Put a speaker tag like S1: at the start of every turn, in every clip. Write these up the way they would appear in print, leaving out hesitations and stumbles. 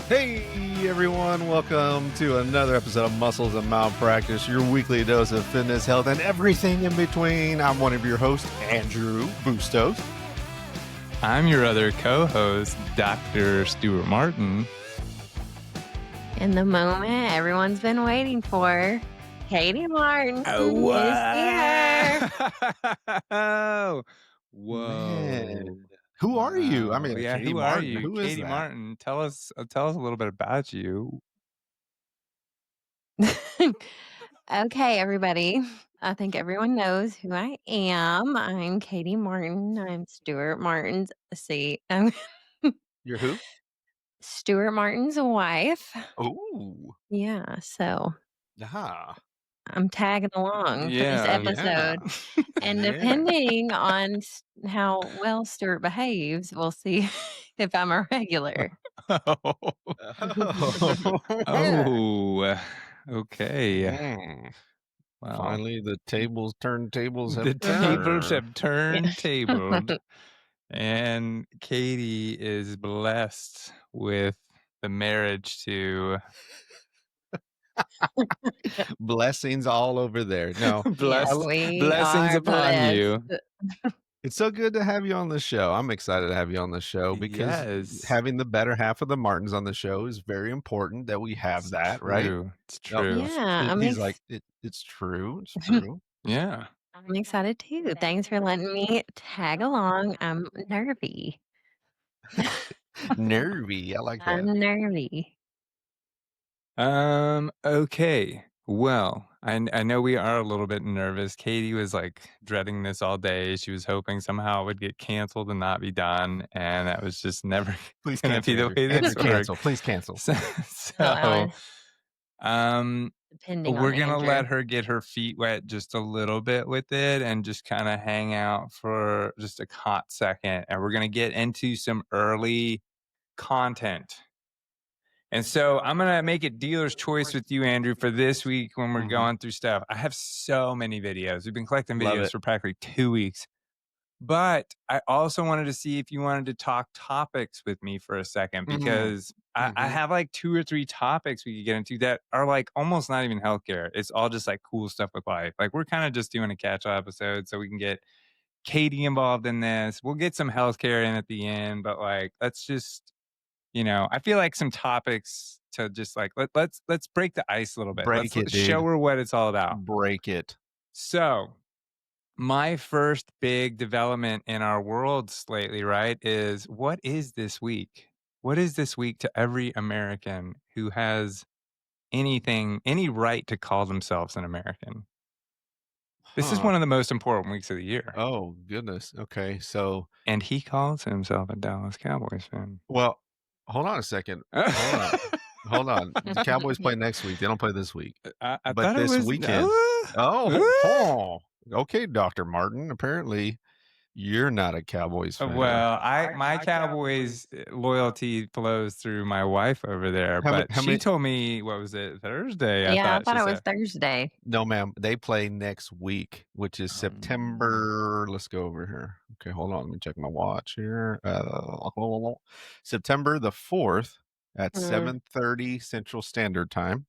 S1: Hey everyone, welcome to another episode of Muscles and Malpractice, your weekly dose of fitness, health, and everything in between. I'm one of your hosts, Andrew Bustos.
S2: I'm your other co-host, Dr. Stuart Martin.
S3: In the moment everyone's been waiting for, Katie Martin is here.
S2: Oh, whoa.
S1: Man, who are you? I mean,
S2: yeah,
S1: Katie
S2: who
S1: Martin.
S2: are you?
S1: Who is
S2: Katie
S1: that?
S2: Martin, tell us a little bit about you.
S3: Okay, everybody. I think everyone knows who I am. I'm Katie Martin. I'm Stuart Martin's
S1: You're who?
S3: Stuart Martin's wife.
S1: Oh,
S3: Yeah, so
S1: yeah.
S3: I'm tagging along for this
S2: Yeah.
S3: episode. And depending on how well Stuart behaves, we'll see if I'm a regular.
S2: Oh, okay.
S1: Well, finally, the turntables have
S2: the tables
S1: turned.
S2: have turned tabled. And Katie is blessed with the marriage to
S1: Blessings all over there. No,
S2: blessings upon you.
S1: It's so good to have you on the show. I'm excited to have you on the show because having the better half of the Martins on the show is very important that we have right?
S2: It's true.
S3: Yeah,
S1: He's like, it's true. It's true.
S2: Yeah.
S3: I'm excited too. Thanks for letting me tag along. I'm nervy.
S1: Nervy. I like that.
S3: I'm nervy.
S2: Okay. Well, I know we are a little bit nervous. Katie was like dreading this all day. She was hoping somehow it would get canceled and not be done, and that was just never
S1: Please
S2: gonna
S1: cancel.
S2: be the way this works.
S1: Cancel. Please cancel.
S2: So,
S3: Depending
S2: we're
S3: on
S2: gonna
S3: Andrew.
S2: let her get her feet wet just a little bit with it, and just kind of hang out for just a hot second, and we're gonna get into some early content. And so I'm going to make it dealer's choice with you, Andrew, for this week when we're going through stuff. I have so many videos. We've been collecting videos for practically 2 weeks. But I also wanted to see if you wanted to talk topics with me for a second, because I have like 2 or 3 topics we could get into that are like almost not even healthcare. It's all just like cool stuff with life. Like we're kind of just doing a catch-up episode so we can get Katie involved in this. We'll get some healthcare in at the end, but like let's just, I feel like some topics to just like let's break the ice a little bit. Let's show her what it's all about.
S1: Break it.
S2: So, my first big development in our worlds lately, right, is what is this week? What is this week to every American who has any right to call themselves an American? This is one of the most important weeks of the year.
S1: Oh, goodness. Okay. So,
S2: and he calls himself a Dallas Cowboys fan.
S1: Well, hold on a second. Hold on. The Cowboys play next week. They don't play this week.
S2: But this
S1: weekend. Okay, Dr. Martin. Apparently, you're not a Cowboys fan.
S2: Well, my Cowboys loyalty flows through my wife over there, but she told me, what was it, Thursday?
S3: I thought it was Thursday.
S1: No, ma'am. They play next week, which is September. Let's go over here. Okay, hold on. Let me check my watch here. September the 4th at 7:30 Central Standard Time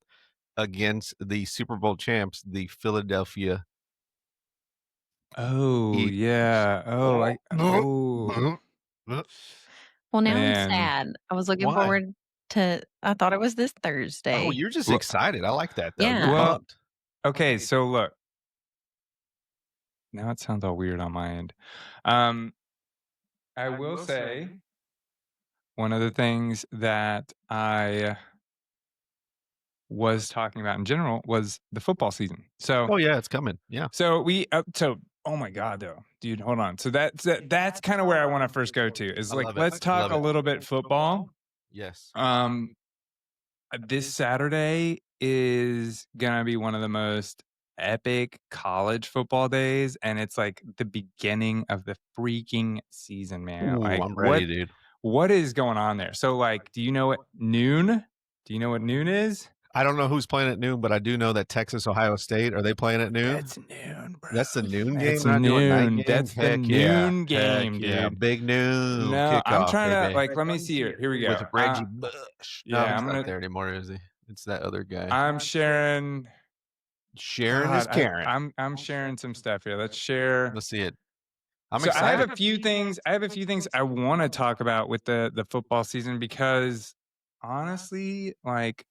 S1: against the Super Bowl champs, the Philadelphia.
S2: Oh, yeah.
S3: Well, now I'm sad. I was looking forward to, I thought it was this Thursday.
S1: Oh, you're just excited. I like that, though.
S3: Yeah.
S1: Well,
S2: okay, so look. Now it sounds all weird on my end. I will say one of the things that I was talking about in general was the football season. So,
S1: oh yeah, it's coming. Yeah.
S2: So oh my God, though, dude, hold on. So that's kind of where I want to first go to is like, let's talk a little bit football.
S1: Yes.
S2: This Saturday is gonna be one of the most epic college football days, and it's like the beginning of the freaking season, man.
S1: Ooh,
S2: like,
S1: I'm ready, dude.
S2: What is going on there? So, like, do you know what noon? Do you know what noon is?
S1: I don't know who's playing at noon, but I do know that Texas, Ohio State, are they playing at noon?
S2: That's noon, bro.
S1: That's the noon game.
S2: That's
S1: They're not doing night
S2: noon.
S1: games?
S2: That's the
S1: Heck
S2: noon
S1: yeah.
S2: game,
S1: Heck yeah.
S2: dude.
S1: Big noon
S2: No, I'm
S1: kickoff,
S2: trying to
S1: baby.
S2: let me see here. Here we go.
S1: With Reggie Bush. No,
S2: yeah,
S1: he's
S2: I'm
S1: not
S2: gonna.
S1: there anymore, is he? It's that other guy.
S2: I'm sharing.
S1: Sharon is Karen.
S2: I'm sharing some stuff here. Let's share.
S1: Let's see it. I'm
S2: So
S1: excited.
S2: I have a few things. I want to talk about with the football season because honestly, like,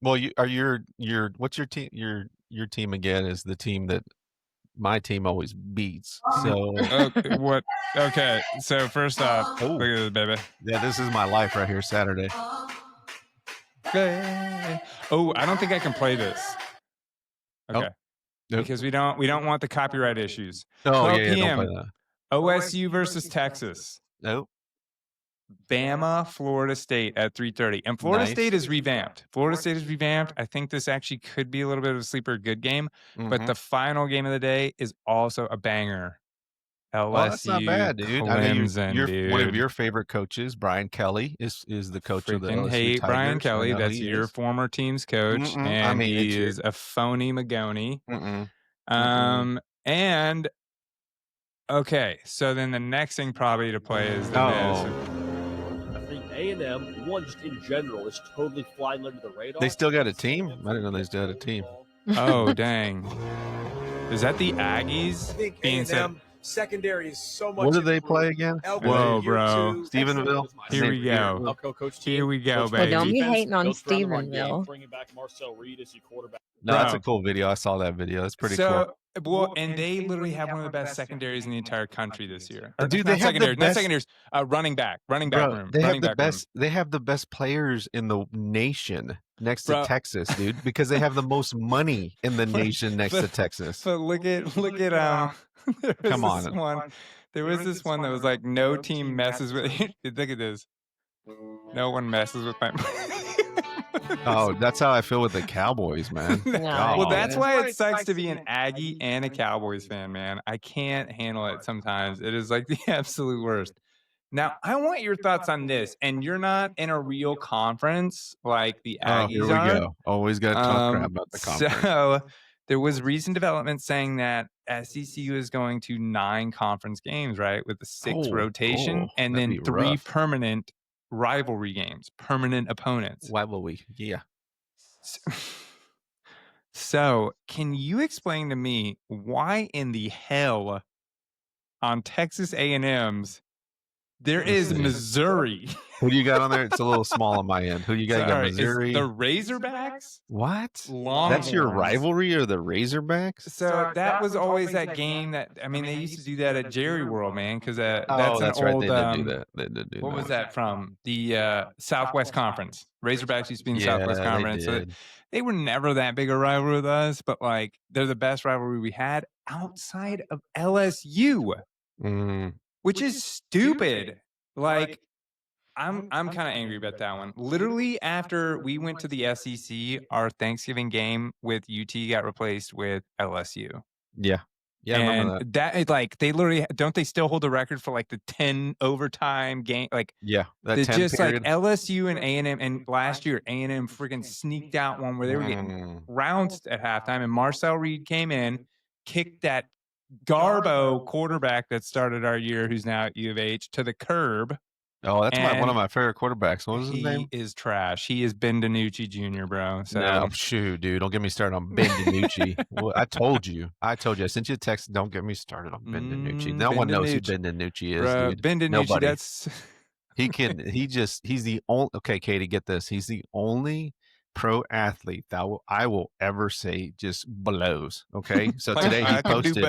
S1: Well, what's your team? Your team again is the team that my team always beats. So
S2: what? Okay, so first off, look at this, baby.
S1: Yeah, this is my life right here. Saturday.
S2: Oh, I don't think I can play this. Okay.
S1: Nope.
S2: Because we don't want the copyright issues.
S1: Oh,
S2: 12
S1: yeah,
S2: p.m.
S1: don't play that.
S2: OSU versus Texas.
S1: Nope.
S2: Bama, Florida State at 3:30. And Florida
S1: Nice.
S2: State is revamped. I think this actually could be a little bit of a sleeper good game, but the final game of the day is also a banger. LSU,
S1: that's not bad, dude.
S2: Clemson,
S1: I know
S2: dude.
S1: one of your favorite coaches, Brian Kelly, is the coach of the LSU
S2: hate
S1: Tigers.
S2: Brian Kelly. That's your former team's coach, and he is a phony Magoni. And okay, so then the next thing probably to play is the Miz.
S4: I think A&M, one just in general, is totally flying under the radar.
S1: They still got a team? I didn't know they still had a team.
S2: Oh, dang. Is that the Aggies?
S5: I think
S2: being
S5: A&M secondary is so much.
S1: What did they play again?
S2: Whoa, bro.
S1: Stephenville?
S2: Here we go. Here we go, baby.
S3: Well, don't be hating on Stephenville.
S4: Bringing back Marcel Reed as your quarterback.
S1: No, that's a cool video. I saw that video. That's pretty cool.
S2: Well, and they literally have one of the best secondaries in the entire country this year.
S1: Dude, they have the best
S2: secondaries. Running back room.
S1: They have the best. They have the best players in the nation next to Texas, dude, because they have the most money in the nation next to Texas.
S2: But look at
S1: Come on.
S2: There was this one that was like, no team messes with. Look at this. No one messes with my.
S1: Oh, that's how I feel with the Cowboys, man.
S2: Well, that's why it sucks to be an Aggie and a Cowboys fan, man. I can't handle it sometimes. It is like the absolute worst. Now, I want your thoughts on this. And you're not in a real conference like the Aggies
S1: here we go. Always got to talk crap about the conference.
S2: So there was recent development saying that SEC is going to 9 conference games, right, with the 6 rotation and then 3 permanent rivalry games, permanent opponents.
S1: Rivalry, yeah.
S2: So, can you explain to me why in the hell on Texas A&M's there is Missouri?
S1: Who do you got on there? It's a little small on my end. Who do you got? You got Missouri.
S2: The Razorbacks?
S1: What?
S2: Longhorns.
S1: That's your rivalry, or the Razorbacks?
S2: So that was always that game that, I mean, they used to do that at Jerry World, man, because that's an
S1: right.
S2: old.
S1: They did do that. They did do
S2: what
S1: that.
S2: was that from? The Southwest Conference. Razorbacks used to be in the Southwest Conference. So they were never that big a rivalry with us, but like they're the best rivalry we had outside of LSU, which is stupid. Like, I'm kind of angry about that one. Literally, after we went to the SEC, our Thanksgiving game with UT got replaced with LSU.
S1: Yeah. Yeah, I remember
S2: that is like, they literally, don't they still hold the record for like the 10 overtime game? Like,
S1: yeah, that 10
S2: just
S1: period.
S2: Like LSU and A&M, and last year A&M freaking sneaked out one where they were getting trounced at halftime, and Marcel Reed came in, kicked that Garbo quarterback that started our year, who's now at U of H, to the curb.
S1: Oh, that's one of my favorite quarterbacks. What was his name?
S2: He is trash. He is Ben DiNucci Jr., bro. So
S1: no, shoot, dude. Don't get me started on Ben DiNucci. Well, I told you. I sent you a text. Don't get me started on Ben DiNucci. No one knows who Ben DiNucci is,
S2: bro,
S1: dude.
S2: Ben DiNucci,
S1: Nobody. He's the only, okay, Katie, get this. He's the only pro athlete that I will ever say just blows. Okay. So today he posted.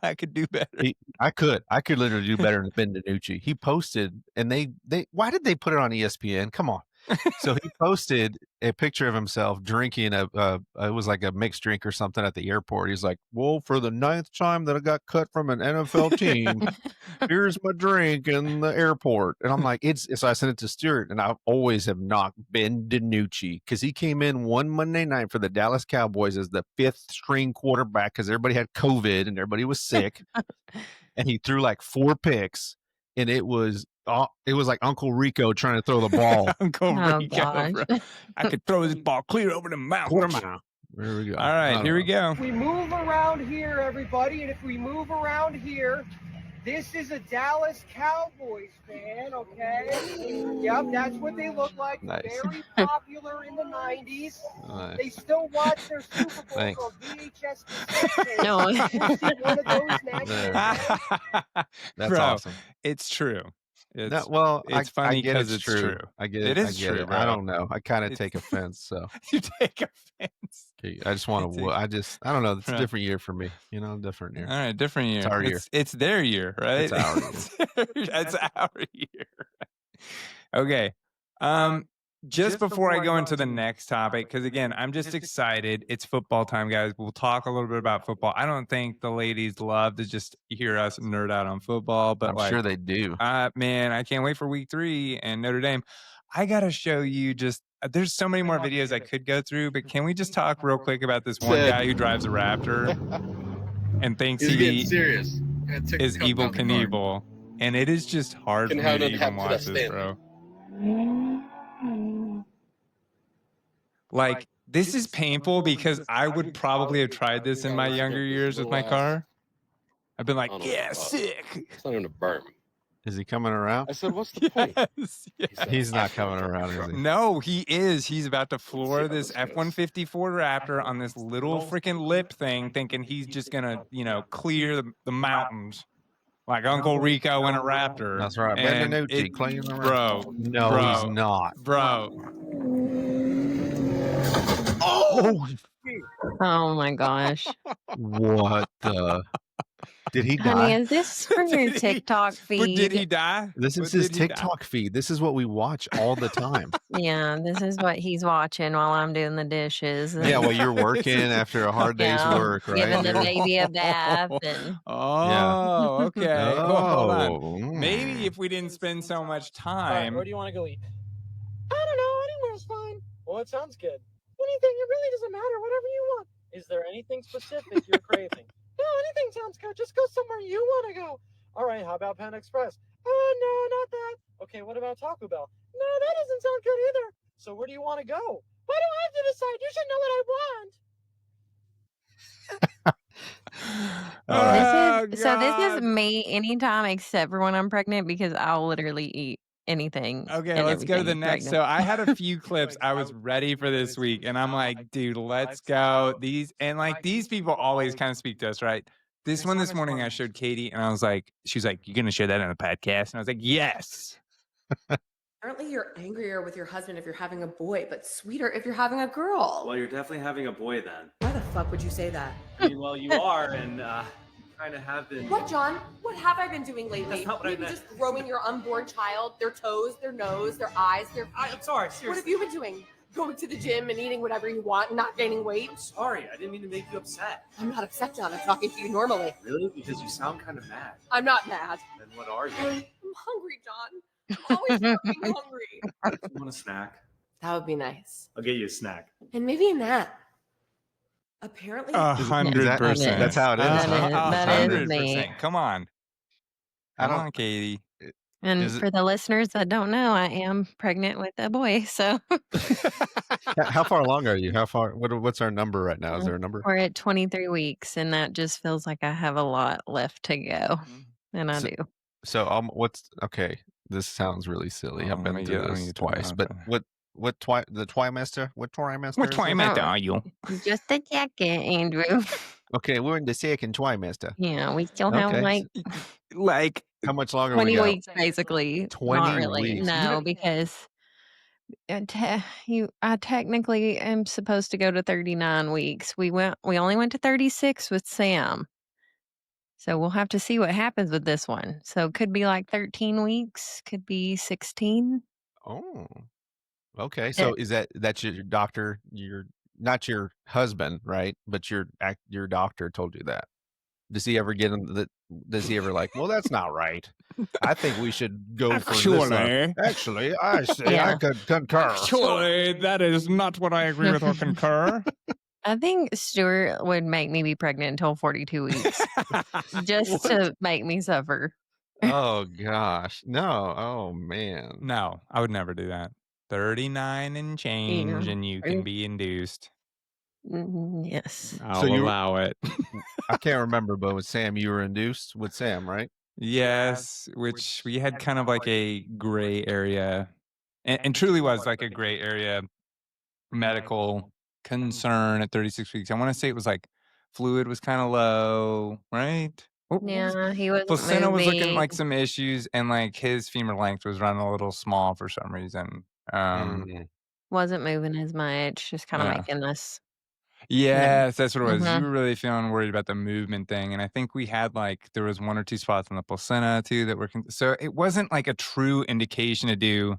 S2: I could do better.
S1: I could literally do better than Ben DiNucci. He posted, and they why did they put it on ESPN? Come on. So he posted a picture of himself drinking it was like a mixed drink or something at the airport. He's like, well, for the 9th time that I got cut from an NFL team, here's my drink in the airport. And I'm like, so I sent it to Stuart, and I always have knocked Ben DiNucci because he came in one Monday night for the Dallas Cowboys as the 5th string quarterback because everybody had COVID and everybody was sick. And he threw like 4 picks, and it was it was like Uncle Rico trying to throw the ball.
S2: Uncle
S3: Oh,
S2: Rico,
S3: gosh.
S2: bro. I could throw this ball clear over the mountain.
S1: Quarter mile. There we go.
S2: All right, here we go.
S5: We move around here, everybody, and if we move around here, this is a Dallas Cowboys fan, okay? Yep, that's what they look like.
S1: Nice.
S5: Very popular in the 90s.
S1: Nice.
S5: They still watch their Super Bowls
S1: Thanks.
S5: on VHS cassette.
S3: No.
S5: We'll see one of those next.
S1: That's
S2: Bro,
S1: awesome.
S2: It's true. It's,
S1: No, well,
S2: it's
S1: I
S2: funny
S1: get
S2: because
S1: it's
S2: it's true.
S1: I get
S2: It
S1: it.
S2: is
S1: I get
S2: true,
S1: it.
S2: bro.
S1: I don't know. I kind of
S2: It's-
S1: take offense. So
S2: You take offense.
S1: okay, I just want
S2: It's
S1: to. I don't know. It's a
S2: Bro.
S1: different year for me. Different year.
S2: All right, different year.
S1: our year.
S2: It's their year, right?
S1: It's our year.
S2: It's our year. Okay. Just before I go into the next topic, because again, I'm just excited. It's football time, guys. We'll talk a little bit about football. I don't think the ladies love to just hear us nerd out on football, but
S1: I'm sure they do.
S2: man, I can't wait for week 3 and Notre Dame. I gotta show you just. There's so many more videos I could go through, but can we just talk real quick about this one guy who drives a Raptor and thinks
S6: He's getting
S2: he
S6: serious.
S2: is Evil Knievel, and it is just hard for
S6: Can
S2: me
S6: have
S2: to
S6: it
S2: even
S6: happen to
S2: watch
S6: that
S2: this,
S6: Stanley.
S2: bro. Like, this is painful because I would probably have tried this in my younger years with my car. I've been like,
S6: I don't know
S2: yeah,
S6: about
S2: sick.
S6: It's not even a berm.
S1: Is he coming around?
S6: I said, what's the point?
S2: Yes, yes.
S6: said,
S1: He's not
S6: "I feel
S1: coming
S6: like
S1: around,
S6: a
S1: is he?
S2: No, he is. He's about to floor
S6: how
S2: this
S6: this goes.
S2: F-150 Ford Raptor on this little freaking lip thing, thinking he's just gonna, clear the mountains like Uncle Rico in a Raptor.
S1: That's right.
S2: And
S1: Benvenuti, clean the
S2: bro,
S1: No,
S2: bro,
S1: he's not.
S2: bro.
S1: Oh,
S3: Oh my gosh.
S1: what the? Did he
S3: Honey,
S1: die?
S3: is this from your
S2: Did he-
S3: TikTok feed?
S2: But did he die?
S1: This
S2: But
S1: is his
S2: did he die?
S1: TikTok feed. This is what we watch all the time.
S3: Yeah, this is what he's watching while I'm doing the dishes.
S1: Yeah, well, you're working after a hard day's
S3: Yeah,
S1: work, right?
S3: giving the
S1: You're-
S3: baby a bath and
S2: Oh, okay. Well, hold on.
S1: Oh,
S2: Maybe if we didn't spend so much
S5: All right,
S2: time.
S5: where do you want to go eat? I don't know. Anywhere's fine. Well, it sounds good. Anything. It really doesn't matter. Whatever you want. Is there anything specific you're craving? No, anything sounds good. Just go somewhere you want to go. All right, how about Pan Express? Oh, no, not that. Okay, what about Taco Bell? No, that doesn't sound good either. So where do you want to go? Why do I have to decide? You should know what I want.
S3: this is me anytime except for when I'm pregnant because I'll literally eat anything.
S2: Okay,
S3: and
S2: let's go to the
S3: everything
S2: next.
S3: pregnant.
S2: So I had a few clips I was ready for this week, and I'm like, dude, let's go. These people always kind of speak to us, right? This one this morning I showed Katie, and I was like, she's like, you gonna share that on the podcast? And I was like, yes.
S7: Apparently, you're angrier with your husband if you're having a boy, but sweeter if you're having a girl.
S8: Well, you're definitely having a boy then.
S7: Why the fuck would you say that?
S8: I mean, well, you are, and kind of have been.
S7: What, John? What have I been doing lately?
S8: That's not what I
S7: Maybe
S8: meant.
S7: just growing your unborn child, their toes, their nose, their eyes, their.
S8: I'm sorry,
S7: What
S8: seriously.
S7: have you been doing? Going to the gym and eating whatever you want and not gaining weight?
S8: Sorry, I didn't mean to make you upset.
S7: I'm not upset, John. I'm talking to you normally.
S8: Really? Because you sound kind of mad.
S7: I'm not mad.
S8: Then what are you?
S7: I'm hungry, John. I'm always fucking hungry.
S8: You want a snack?
S7: That would be nice.
S8: I'll get you a snack.
S7: And maybe a nap. Apparently,
S2: 100%.
S1: That's how it is, huh?
S3: That is me.
S2: 100%. Come on.
S1: I
S2: Come
S1: don't-
S2: on, Katie.
S3: And
S1: Is it-
S3: for the listeners that don't know, I am pregnant with a boy. So
S1: How far along are you? How far? What's our number right now? Is there a number?
S3: we're at 23 weeks, and that just feels like I have a lot left to go. And I
S1: So-
S3: do.
S1: So what's okay? This sounds really silly.
S2: Oh,
S1: I've been
S2: let me
S1: through
S2: get
S1: this
S2: it
S1: twice,
S2: up.
S1: but what the trimester? What trimester?
S2: What
S1: is it?
S2: trimester are you?
S3: Just a second, Andrew.
S1: Okay, we're in the second trimester.
S3: Yeah, we still have
S1: Okay.
S3: like
S2: Like,
S1: How much longer we
S3: 20
S1: got?
S3: weeks, basically.
S1: 20
S3: Not really.
S1: weeks. You
S3: No,
S1: don't-
S3: because I technically am supposed to go to 39 weeks. We only went to 36 with Sam. So we'll have to see what happens with this one. So it could be like 13 weeks, could be 16.
S1: Oh, okay. So that's your doctor? Your not your husband, right? But your doctor told you that. Does he ever get him that? Does he ever like? Well, that's not right. I think we should go for this. Actually, I say
S3: Yeah.
S1: I could concur.
S2: actually, that is not what I agree with or concur.
S3: I think Stuart would make me be pregnant until 42 weeks just to make me suffer.
S1: Oh gosh. No. Oh man.
S2: No, I would never do that. 39 and
S3: Yeah.
S2: change, and you can be induced.
S3: Yes.
S1: So
S2: I'll
S1: you
S2: allow it.
S1: I can't remember, but with Sam, you were induced with Sam, right?
S2: Yes, which we had kind of like a gray area, and truly was like a gray area medical concern at 36 weeks. I want to say it was like fluid was kind of low, right? What was
S3: Yeah, he wasn't
S2: placenta was looking
S3: moving.
S2: like some issues, and like his femur length was running a little small for some reason.
S1: Mm,
S3: Wasn't moving as much, just kinda
S2: Yeah.
S3: making us, you know.
S2: Yes, that's what it was. You
S3: Mhm.
S2: were really feeling worried about the movement thing, and I think we had, like there was 1 or 2 spots on the placenta too that were so it wasn't like a true indication to do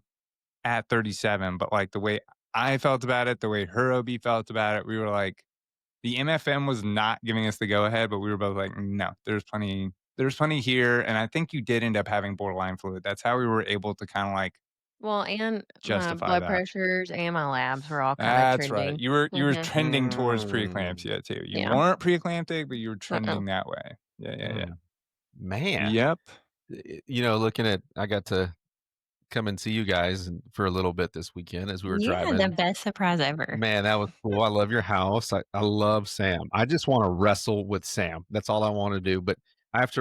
S2: at 37, but, like, the way I felt about it, the way her OB felt about it, we were like the MFM was not giving us the go ahead, but we were both like, "No, there's plenty here," and I think you did end up having borderline fluid. That's how we were able to kinda, like,
S3: Well, and my
S2: justify
S3: blood
S2: that.
S3: pressures and my labs were all kinda
S2: That's right.
S3: trending.
S2: You were
S3: Mhm.
S2: trending towards
S1: mm,
S2: preeclampsia too. You
S3: Yeah.
S2: weren't preeclamptic, but you were
S3: Uh-uh.
S2: trending that way. Yeah, yeah, yeah.
S1: mm. Man.
S2: Yep.
S1: Looking at I got to come and see you guys for a little bit this weekend as we were
S3: You had the
S1: driving.
S3: best surprise ever.
S1: Man, that was cool. I love your house. I love Sam. I just wanna wrestle with Sam. That's all I wanna do, but I have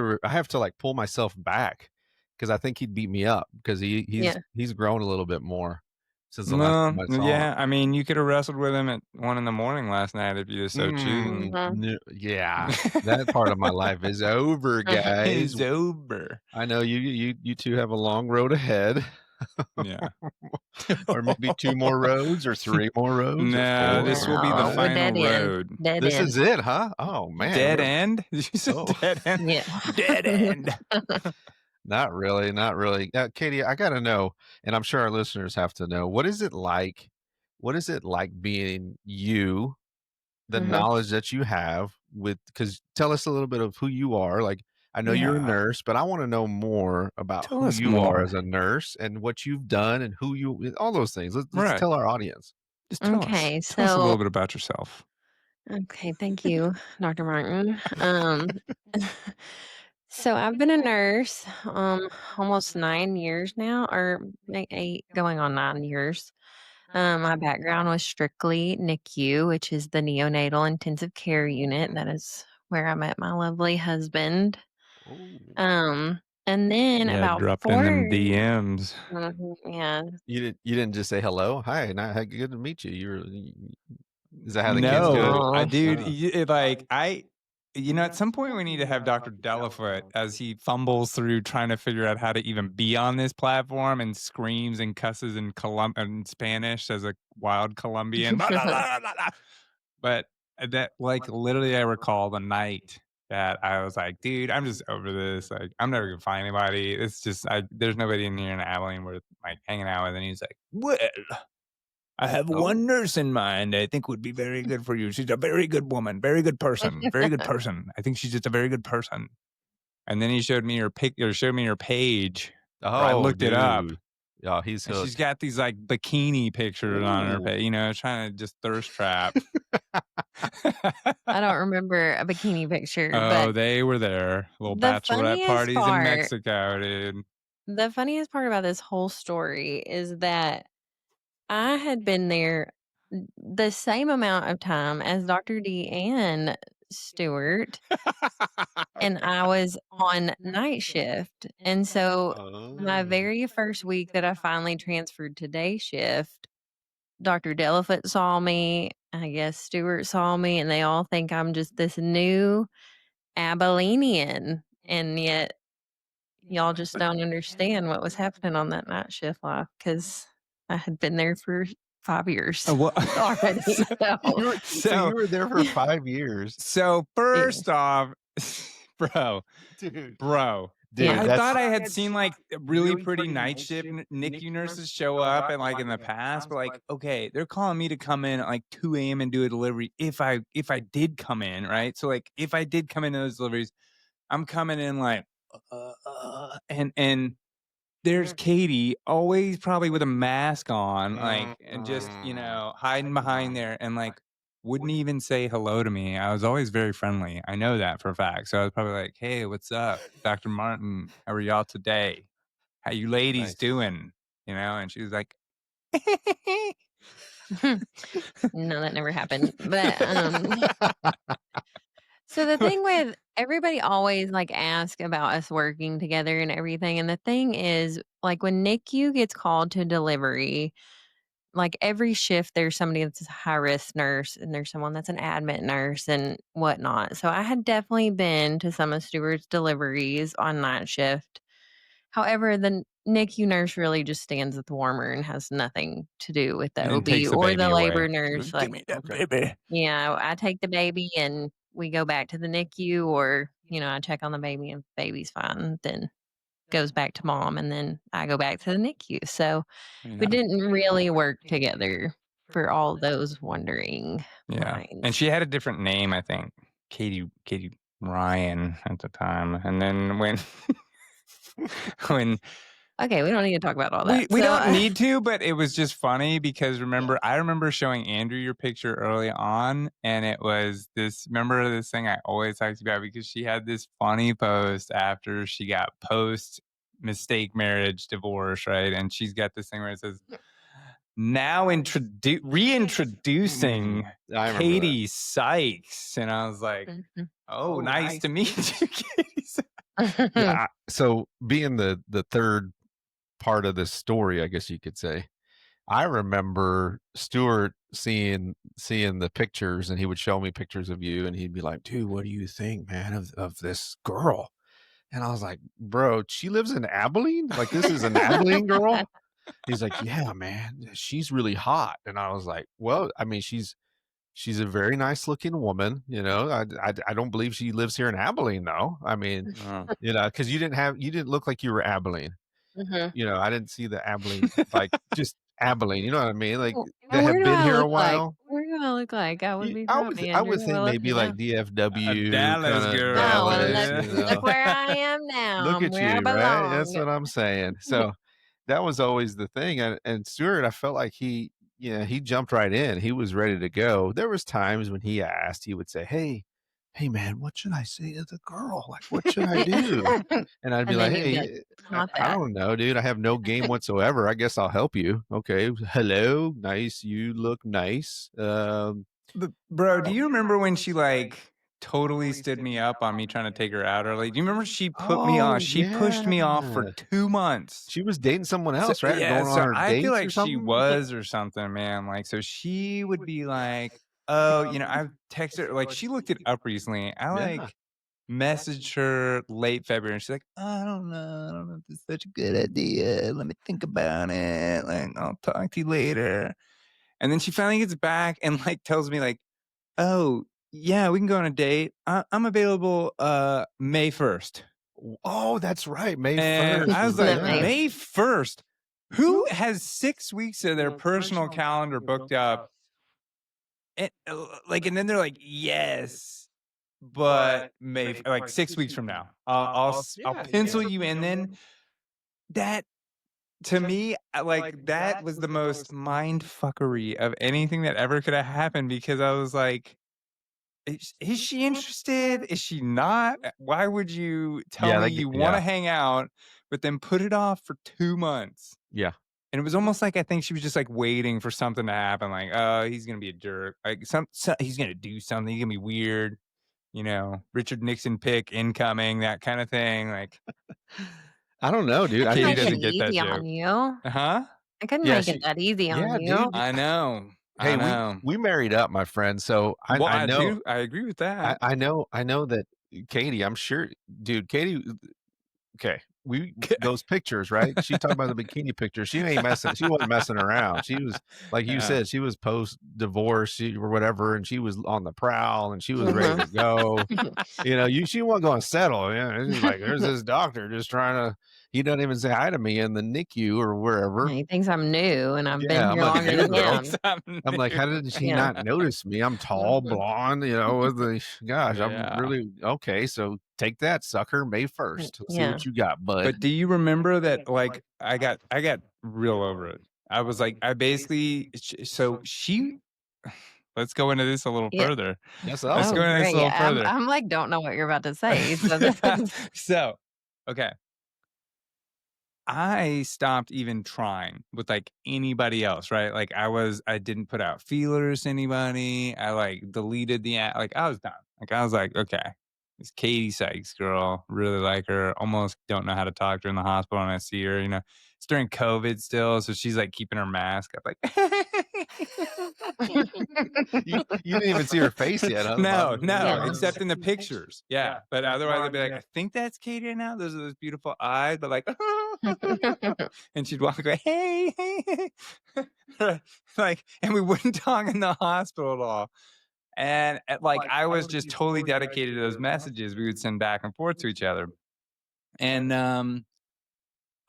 S1: to, like, pull myself back because I think he'd beat me up because
S3: Yeah.
S1: he's grown a little bit more since the last
S2: No,
S1: time I saw him.
S2: yeah, I mean, you could have wrestled with him at 1 in the morning last night if you so chosen.
S3: Mhm.
S1: No yeah. That part of my life is over, guys.
S2: It's over.
S1: I know you 2 have a long road ahead,
S2: Yeah.
S1: or maybe 2 more roads or 3 more roads or
S2: No,
S1: 4
S2: this
S1: or
S2: will be the
S1: 5.
S3: No, a
S2: final
S3: dead end.
S2: road.
S3: Dead
S1: This
S3: end.
S1: is it, huh? Oh, man,
S2: Dead
S1: we're
S2: end? Did you say
S1: oh,
S2: dead end?
S3: Yeah.
S2: Dead end.
S1: not really, not really. Katie, I gotta know, and I'm sure our listeners have to know, what is it like being you, the
S3: Mhm.
S1: knowledge that you have with? Because tell us a little bit of who you are, like, I know you're a
S2: Yeah.
S1: nurse, but I wanna know more about
S2: Tell
S1: who
S2: us
S1: you are as
S2: more.
S1: a nurse and what you've done and who you all those things. Let's
S2: Right.
S1: tell our audience.
S2: Just tell us.
S3: Okay,
S2: Tell us a little
S3: so
S2: bit about yourself.
S3: okay, thank you, Dr. Martin. So I've been a nurse, almost 9 years now, or 8, going on 9 years. My background was strictly NICU, which is the neonatal intensive care unit. That is where I met my lovely husband.
S1: Oh.
S3: And then
S2: Yeah,
S3: about
S2: dropped in
S3: 4
S2: them DMs.
S3: yeah.
S1: You didn't just say hello? "Hi, good to meet you." Is that how the kids do it?
S2: No, I
S3: Oh,
S2: dude,
S1: Oh.
S2: at some point we need to have Dr. Delafoot as he fumbles through trying to figure out how to even be on this platform and screams and cusses in in Spanish as a wild Colombian. Blah, blah, blah, blah, blah. But that, like, literally, I recall the night that I was like, dude, I'm just over this. Like, I'm never gonna find anybody. It's just, there's nobody in here in Abilene worth like hanging out with. And he's like, well, I have
S1: Oh.
S2: one nurse in mind I think would be very good for you. She's a very good woman, very good person, very good person. I think she's just a very good person. And then he showed me her pic or showed me her page, or I
S1: Oh,
S2: looked it up,
S1: dude. Oh, he's
S2: and she's
S1: hooked.
S2: got these like bikini pictures on her
S1: Ooh.
S2: page, trying to just thirst trap.
S3: I don't remember a bikini picture,
S2: Oh,
S3: but
S2: they were there. Little
S3: the
S2: bachelorette
S3: funniest
S2: parties in
S3: part
S2: Mexico, dude.
S3: the funniest part about this whole story is that I had been there the same amount of time as Dr. D and Stuart, and I was on night shift. And so my
S1: Oh.
S3: very first week that I finally transferred to day shift, Dr. Delafoot saw me, I guess Stuart saw me, and they all think I'm just this new Abilenian. And yet y'all just don't understand what was happening on that night shift life because I had been there for 5 years
S2: What?
S3: already.
S2: so,
S1: So
S2: so,
S1: you were there for 5 years?
S2: so
S3: Yeah.
S2: first off, bro,
S1: Dude.
S2: bro,
S1: Dude,
S3: Yeah.
S2: I
S1: that's
S2: thought I had seen like really pretty night shift NICU nurses show up and like in the past, but like, okay, they're calling me to come in at like 2 a.m. and do a delivery if I did come in, right? So like if I did come in those deliveries, I'm coming in like and there's Katie always probably with a mask on, like, and just, hiding behind there and like wouldn't even say hello to me. I was always very friendly. I know that for a fact. So I was probably like, "Hey, what's up, Dr. Martin? How are y'all today? How you ladies
S1: Nice.
S2: doing?" And she was like,
S3: No, that never happened. But so the thing with everybody always like ask about us working together and everything. And the thing is, like when NICU gets called to delivery, like every shift there's somebody that's a high risk nurse and there's someone that's an admit nurse and whatnot. So I had definitely been to some of Stuart's deliveries on night shift. However, the NICU nurse really just stands at the warmer and has nothing to do with the
S2: and then
S3: OB
S2: takes the
S3: or the
S2: baby
S3: labor
S2: away.
S3: nurse.
S2: Give
S3: Like,
S2: me that
S1: Okay.
S2: baby.
S3: I take the baby and we go back to the NICU, or I check on the baby and baby's fine, then goes back to mom, and then I go back to the NICU. So we
S2: Yeah.
S3: didn't really work together for all those wondering
S2: Yeah. And
S3: minds.
S2: she had a different name, I think. Katie Ryan at the time. And then when
S3: Okay, we don't need to talk about all
S2: we
S3: that. So
S2: don't need to, but it was just funny because I remember showing Andrew your picture early on, and it was remember this thing I always talked about, because she had this funny post after she got post mistake marriage divorce, right? And she's got this thing where it says, now reintroducing
S1: I remember that.
S2: Katie Sykes. And I was like, oh, nice to meet you, Katie Sykes.
S1: Yeah. So being the third part of this story, I guess you could say, I remember Stuart seeing the pictures, and he would show me pictures of you, and he'd be like, "Dude, what do you think, man, of this girl?" And I was like, "Bro, she lives in Abilene? Like this is an Abilene girl?" He's like, "Yeah, man, she's really hot." And I was like, "Well, I mean, she's a very nice looking woman, I don't believe she lives here in Abilene though. I mean,
S2: Oh.
S1: because you didn't look like you were Abilene.
S3: Mhm.
S1: I didn't see the Abilene, like just Abilene, you know what I mean? Like that
S3: And
S1: have been here a while.
S3: Where do I look like? I would
S1: You,
S3: be
S1: I
S3: from
S1: would
S3: Andrew.
S1: think
S3: I'll let
S1: maybe
S3: you know.
S1: like
S2: A
S1: DFW,
S2: Dallas
S1: kind of
S2: girl.
S3: Oh,
S1: Dallas,
S3: look where I am now.
S1: Look
S3: I'm
S1: at
S3: where I
S1: you, right? That's
S3: belong.
S1: what I'm saying. So that was always the thing. And Stuart, I felt like he jumped right in. He was ready to go. There was times when he asked, he would say, hey man, what should I say to the girl? Like, what should I do? And I'd be
S3: And then
S1: like,
S3: you'd be like,
S1: "Hey,
S3: not
S1: I
S3: that.
S1: don't know, dude. I have no game whatsoever. I guess I'll help you. Okay. Hello. Nice. You look nice.
S2: But bro, do you remember when she totally stood me up on me trying to take her out early? Do you remember she put me
S1: Oh
S2: off? She pushed me off for
S1: yeah.
S2: 2 months.
S1: She was dating someone
S2: So,
S1: else, right?
S2: yeah,
S1: Going on
S2: so
S1: her
S2: I feel
S1: dates
S2: like
S1: or
S2: she
S1: something?
S2: was or something, man. So she would be like, "Oh, I've texted her." Like she looked it up recently. I
S1: Yeah.
S2: messaged her late February, and she's like, "I don't know. I don't know if this is such a good idea. Let me think about it. Like, I'll talk to you later." And then she finally gets back and tells me "Oh, yeah, we can go on a date. I'm available May 1st."
S1: Oh, that's right. May
S2: And
S1: 1st
S2: I was
S1: was
S2: like,
S3: That makes
S2: "May 1st? Who has 6 weeks of their personal calendar booked up?" And, and then they're like, "Yes, but May 6 weeks from now. I'll pencil you in then." That to me, that was the most mind fuckery of anything that ever could have happened, because I was like, is she interested? Is she not? Why would you tell
S1: Yeah,
S2: me
S1: that
S2: you want
S1: yeah.
S2: to hang out, but then put it off for 2 months?
S1: Yeah.
S2: And it was almost like I think she was just waiting for something to happen. Like, oh, he's gonna be a jerk. He's gonna do something. He's gonna be weird. Richard Nixon pick incoming, that kind of thing.
S1: I don't know, dude.
S3: I
S1: I
S3: couldn't
S2: Katie
S1: think
S3: make it
S2: doesn't
S1: she
S2: get that
S3: easy
S2: joke.
S3: on you.
S2: Huh?
S3: I couldn't
S1: yeah,
S3: make it
S1: she
S3: that easy on
S1: yeah,
S3: you.
S1: dude.
S2: I know.
S1: Hey,
S2: I know.
S1: we married up, my friend. So
S2: Well,
S1: I
S2: I
S1: know
S2: do. I agree with that.
S1: I know that Katie, I'm sure, dude, Katie. Okay, those pictures, right? She talked about the bikini pictures. She ain't messing. She wasn't messing around. She was like you
S2: Yeah.
S1: said. She was post divorce or whatever, and she was on the prowl, and she was ready
S3: Mhm.
S1: to go. She wasn't going to settle. She's like, there's this doctor just trying to. He doesn't even say hi to me in the NICU or wherever.
S3: He thinks I'm new, and I've been
S1: Yeah, I'm
S3: here
S1: like,
S3: longer
S1: new
S3: than
S1: girl.
S3: him.
S1: I'm like, how did she
S3: Yeah.
S1: not notice me? I'm tall, blonde, with the gosh, I'm
S2: Yeah.
S1: really okay. So take that, sucker. May 1st. Let's see
S3: Yeah.
S1: what you got, bud.
S2: But do you remember that? I got real over it. I was like, I basically, so she, let's go into this a little
S3: Yeah.
S2: further.
S1: That's
S2: Let's
S3: Oh,
S2: go
S1: awesome.
S2: into this a
S3: great.
S2: little further.
S3: I'm like, don't know what you're about to say. So this is
S2: So, okay. I stopped even trying with like anybody else, right? Like I didn't put out feelers to anybody. I like deleted the app. Like I was done. Like I was like, okay, it's Katie Sykes girl. Really like her. Almost don't know how to talk to her in the hospital when I see her. You know, it's during COVID still, so she's like keeping her mask up. Like,
S1: You didn't even see her face yet, huh?
S2: no,
S3: Yeah.
S2: except in the pictures. Yeah, but otherwise I'd be like, I think that's Katie now. Those are those beautiful eyes, but like, and she'd walk away, hey, hey. Like, and we wouldn't talk in the hospital at all. And like, I was just totally dedicated to those messages we would send back and forth to each other. And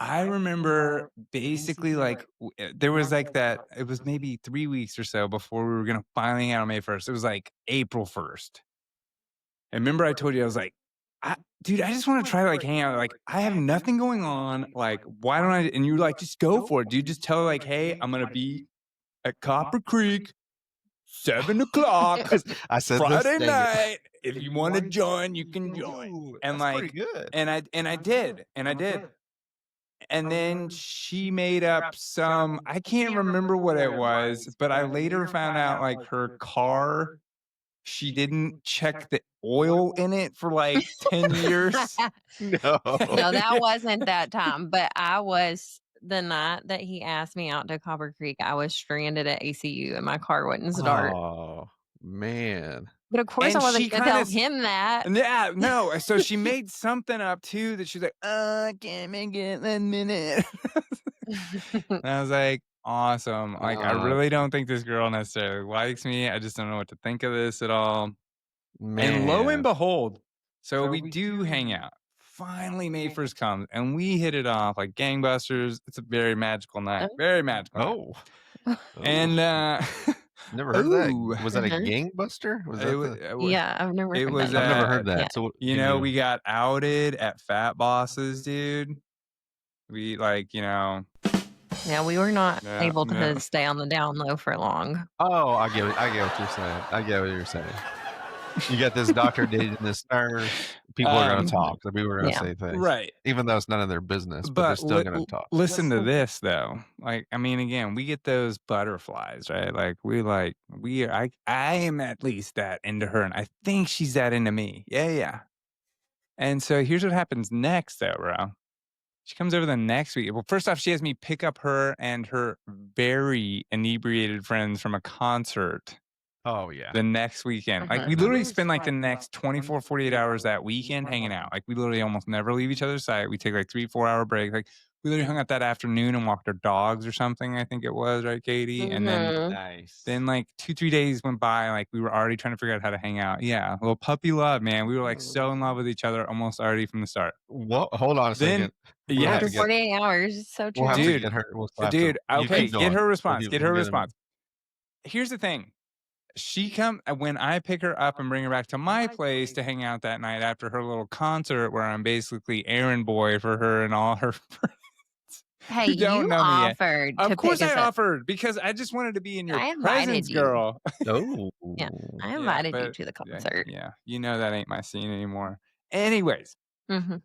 S2: I remember basically like there was like that. It was maybe 3 weeks or so before we were gonna finally hang out on May 1st. It was like April 1st. And remember, I told you I was like, dude, I just want to try to like hang out. Like, I have nothing going on. Like, why don't I? And you were like, just go for it, dude. Just tell her like, hey, I'm gonna be at Copper Creek, 7 o'clock
S1: I said
S2: Friday
S1: this, dang it.
S2: night. If you want to join, you can join.
S1: Ooh,
S2: And
S1: that's
S2: like,
S1: pretty good.
S2: and I did. And then she made up some, I can't remember what it was, but I later found out like her car, she didn't check the oil in it for like 10 years.
S1: No.
S3: No, that wasn't that time. But I was the night that he asked me out to Copper Creek, I was stranded at ACU and my car wouldn't start.
S1: Oh, man.
S3: But of course,
S2: And
S3: I wasn't
S2: she
S3: going to tell
S2: kinda
S3: him that.
S2: Yeah, no. So she made something up too that she's like, I can't make it in a minute. And I was like, awesome. Like, I really don't think this girl necessarily likes me. I just don't know what to think of this at all. And lo and
S1: Man.
S2: behold, so we do hang out. Finally, May 1st comes and we hit it off like gangbusters. It's a very magical night. Very magical.
S1: Oh.
S2: And
S1: Never heard of that.
S2: Ooh.
S1: Was that a
S3: Uh-huh.
S1: gangbuster? Was that
S3: Yeah, I've never
S2: it
S3: heard
S2: was,
S3: that.
S1: I've never heard
S2: Yeah.
S1: that. So
S2: You know, we got outed at Fat Bosses, dude. We like, you know.
S3: Yeah, we were not
S2: Yeah,
S3: able to
S2: no.
S3: stay on the down low for long.
S1: Oh, I get what you're saying. I get what you're saying. You got this doctor dating this nurse. People are going to talk. So people are going to
S3: Yeah.
S1: say things.
S2: Right.
S1: Even though it's none of their business, but they're still going to talk.
S2: Listen to this though. Like, I mean, again, we get those butterflies, right? Like I am at least that into her, and I think she's that into me. Yeah. And so here's what happens next, though, bro. She comes over the next week. Well, first off, she has me pick up her and her very inebriated friends from a concert
S1: Oh, yeah.
S2: the next weekend. Like,
S3: Mhm.
S2: we literally spend like the next 24, 48 hours that weekend hanging out. Like, we literally almost never leave each other's sight. We take like 3-4 hour break. Like, we literally hung out that afternoon and walked our dogs or something, I think it was, right, Katie? And
S3: Mhm.
S1: Nice.
S2: then like 2-3 days went by, like we were already trying to figure out how to hang out. Yeah, a little puppy love, man. We were like so in love with each other almost already from the start.
S1: What? Hold on a
S2: Then-
S1: second.
S2: Yes.
S3: After
S1: have to get-
S3: 48 hours, it's so true.
S1: We'll have to
S2: Dude,
S1: get her. We'll have
S2: Dude,
S1: to, you
S2: okay,
S1: keep
S2: get
S1: going.
S2: her response.
S1: We'll
S2: Get her
S1: get 'em.
S2: response. Here's the thing. She come when I pick her up and bring her back to my place to hang out that night after her little concert where I'm basically errand boy for her and all her friends.
S3: Hey,
S2: who don't
S3: you
S2: know me yet.
S3: offered to
S2: Of course
S3: pick
S2: I
S3: us up.
S2: offered because I just wanted to be in your
S3: I invited
S2: presence,
S3: you.
S2: girl.
S1: Oh.
S3: Yeah. I
S2: Yeah,
S3: invited you
S2: but-
S3: to the
S2: yeah,
S3: concert.
S2: Yeah, you know that ain't my scene anymore. Anyways,
S3: Mhm.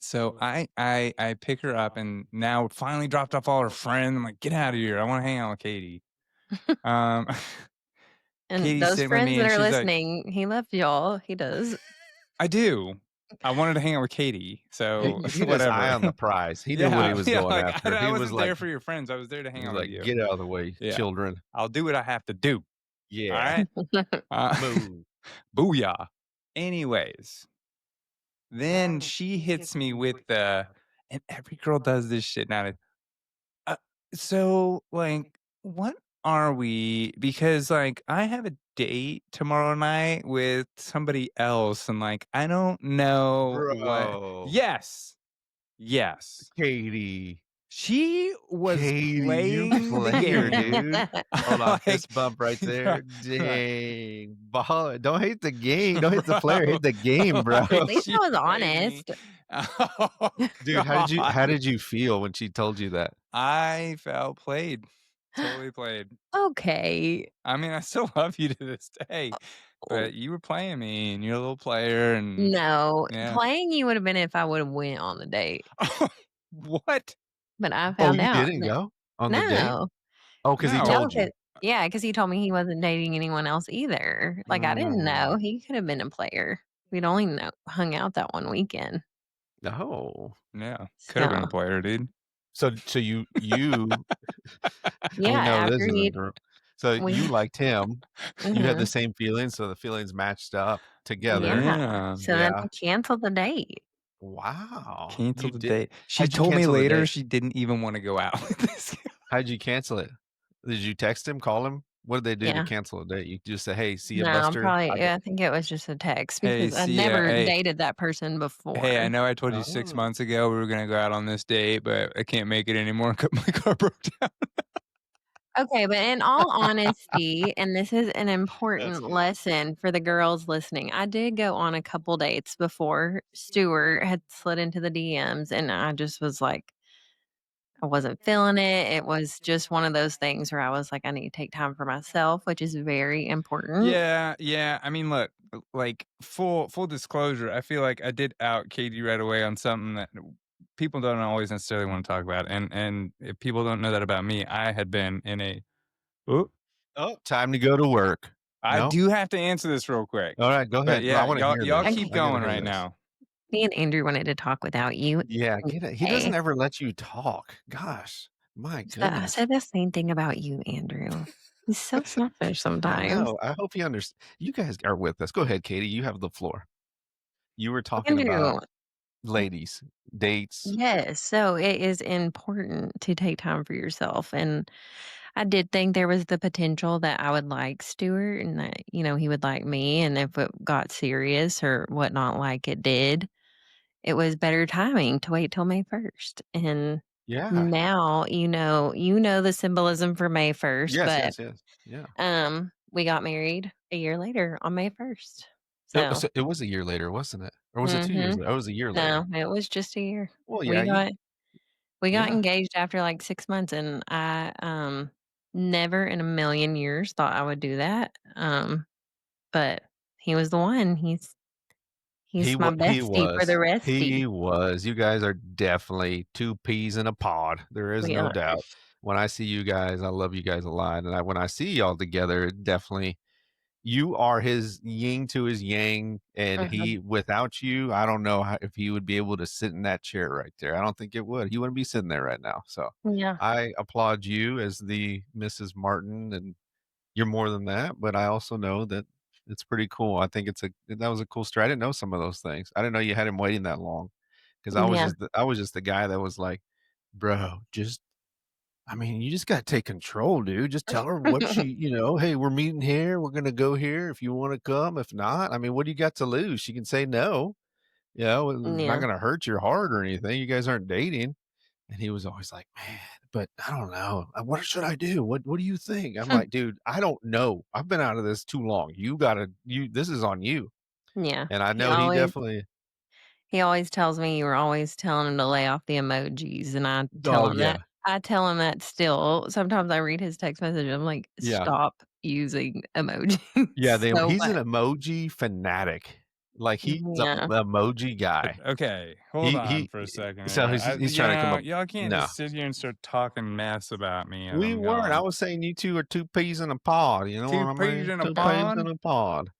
S2: so I pick her up and now finally dropped off all her friends. I'm like, get out of here. I want to hang out with Katie. Um,
S3: And
S2: Katie's
S3: those
S2: sitting with
S3: friends
S2: me
S3: that
S2: and
S3: are
S2: she's like-
S3: listening, he loves y'all. He does.
S2: I do. I wanted to hang out with Katie. So
S1: He was
S2: whatever.
S1: eye on the prize. He knew what he was going
S2: like,
S1: after.
S2: I
S1: He
S2: wasn't
S1: was
S2: there
S1: like,
S2: for your friends. I was there to hang
S1: he was
S2: out with
S1: like,
S2: you.
S1: get out of the way,
S2: Yeah.
S1: children.
S2: I'll do what I have to do.
S1: Yeah.
S2: All right.
S1: Move.
S2: Booyah. Anyways, then she hits me with the, and every girl does this shit now. So, like, what are we? Because, like, I have a date tomorrow night with somebody else, and, like, I don't know
S1: Bro.
S2: what. Yes.
S1: Katie.
S2: She was
S1: Katie,
S2: playing
S1: you
S2: the
S1: player,
S2: game.
S1: dude. Hold on,
S2: Like,
S1: fist bump right there.
S2: right.
S1: Dang. Ball. Don't hate the game. Don't hate the player. Hate the game, bro.
S3: At least
S2: She
S3: I was
S2: played me.
S3: honest.
S2: Oh,
S1: Dude, how
S2: God.
S1: did you feel when she told you that?
S2: I felt played. Totally played.
S3: Okay.
S2: I mean, I still love you to this day,
S3: Oh,
S2: but you were playing me, and you're a little player, and
S3: no,
S2: yeah.
S3: playing you would have been if I would have went on the date,
S2: What?
S3: but I
S1: Oh,
S3: found
S1: you
S3: out
S1: didn't
S3: that
S1: go on the date?
S3: no,
S1: Oh, because he
S2: No.
S3: no,
S1: told you.
S3: 'cause yeah, because he told me he wasn't dating anyone else either. Like, I didn't know.
S1: Mm.
S3: He could have been a player. We'd only hung out that one weekend.
S1: Oh.
S2: Yeah. Could have been a
S3: So,
S2: player, dude.
S1: So you
S3: yeah,
S1: we know this
S3: after
S1: isn't
S3: he
S1: true. So you
S3: we
S1: liked him, you had the
S3: mhm,
S1: same feelings, so the feelings matched up together.
S3: yeah.
S2: Yeah.
S3: So then
S1: Yeah.
S3: I canceled the date.
S1: Wow. You
S2: Cancel the
S1: did
S2: date. She
S1: How'd you
S2: told me
S1: cancel the
S2: later
S1: date?
S2: she didn't even wanna go out with this guy.
S1: How'd you cancel it? Did you text him, call him? What did they do to
S3: Yeah.
S1: cancel a date? You just say, "Hey, see you,
S3: No,
S1: Buster.
S3: probably
S1: I got."
S3: yeah, I think it was just a text
S2: Hey,
S3: because I'd
S2: see ya.
S3: never
S2: Hey,
S3: dated that person
S2: hey, I
S3: before.
S2: know I told you 6
S1: Oh.
S2: months ago we were gonna go out on this date, but I can't make it anymore 'cause my car broke down.
S3: Okay, but in all honesty, and this is an
S1: That's
S3: important
S1: good.
S3: lesson for the girls listening, I did go on a couple dates before Stuart had slid into the DMs, and I just was like, I wasn't feeling it. It was just one of those things where I was like, I need to take time for myself, which is very important.
S2: Yeah, yeah. I mean, look, like full disclosure, I feel like I did out Katie right away on something that people don't always necessarily want to talk about. And if people don't know that about me, I had been in a oh,
S1: Oh, time to go to work.
S2: I
S1: No?
S2: do have to answer this real quick.
S1: Alright, go
S2: But
S1: ahead. I
S2: yeah,
S1: wanna hear
S2: y'all
S1: this.
S3: Okay.
S2: keep
S1: I gotta
S2: going
S1: hear
S2: right
S1: this.
S2: now.
S3: Me and Andrew wanted to talk without you.
S1: Yeah, get it. He
S3: Okay.
S1: doesn't ever let you talk. Gosh, my
S3: So I
S1: goodness.
S3: said the same thing about you, Andrew. He's so selfish
S1: I
S3: sometimes.
S1: know. I hope he You guys are with us. Go ahead, Katie. You have the floor. You were talking about
S3: Andrew,
S1: ladies, dates.
S3: yes. So it is important to take time for yourself. And I did think there was the potential that I would like Stuart and that, he would like me. And if it got serious or whatnot, like it did, it was better timing to wait till May 1st. And
S1: Yeah.
S3: now, the symbolism for May 1st,
S1: Yes,
S3: but
S1: yes, yes. Yeah.
S3: we got married a year later on May 1st. So,
S1: So it was a year later, wasn't it? Or was it 2 years
S3: mhm.
S1: later? Oh, it was a year
S3: No,
S1: later.
S3: it was just a year.
S1: Well, yeah,
S3: We
S1: you
S3: got we got
S1: yeah.
S3: engaged after, like, 6 months, and I, never in a million years thought I would do that, but he was the one. He's my
S1: He
S3: bestie for the
S1: was.
S3: restie.
S1: He was. You guys are definitely 2 peas in a pod. There is
S3: We
S1: no
S3: are.
S1: doubt. When I see you guys, I love you guys a lot, and when I see y'all together, it definitely you are his yin to his yang, and
S3: Mhm.
S1: without you, I don't know if he would be able to sit in that chair right there. I don't think it would. He wouldn't be sitting there right now. So
S3: Yeah.
S1: I applaud you as the Mrs. Martin, and you're more than that, but I also know that it's pretty cool. I think that was a cool story. I didn't know some of those things. I didn't know you had him waiting that long because
S3: Yeah.
S1: I was just the guy that was like, bro, you just gotta take control, dude. Just tell her what hey, we're meeting here. We're gonna go here if you want to come. If not, what do you got to lose? She can say no. It's not
S3: Yeah.
S1: gonna hurt your heart or anything. You guys aren't dating. And he was always like, man, but I don't know. What should I do? What do you think? I'm like, dude, I don't know. I've been out of this too long. This is on you.
S3: Yeah.
S1: And I
S3: He
S1: know he
S3: always
S1: definitely,
S3: he always tells me you were always telling him to lay off the emojis, and I tell
S1: oh
S3: him
S1: yeah.
S3: that I tell him that still. Sometimes I read his text message, I'm like,
S1: Yeah.
S3: "Stop using emojis
S1: Yeah.
S3: so
S1: He's an
S3: much."
S1: emoji fanatic. Like he's a
S3: Yeah.
S1: emoji guy.
S2: Okay, hold on
S1: He
S2: for a second
S1: so
S2: here.
S1: he's trying to come up.
S2: Y'all can't
S1: No,
S2: just sit here and start talking mess about me as
S1: we
S2: I'm
S1: weren't. I
S2: gone.
S1: was saying you two are 2 peas in a pod. You know
S2: 2
S1: what I
S2: peas
S1: mean?
S2: in a
S1: 2 peas in
S2: pod?
S1: a pod.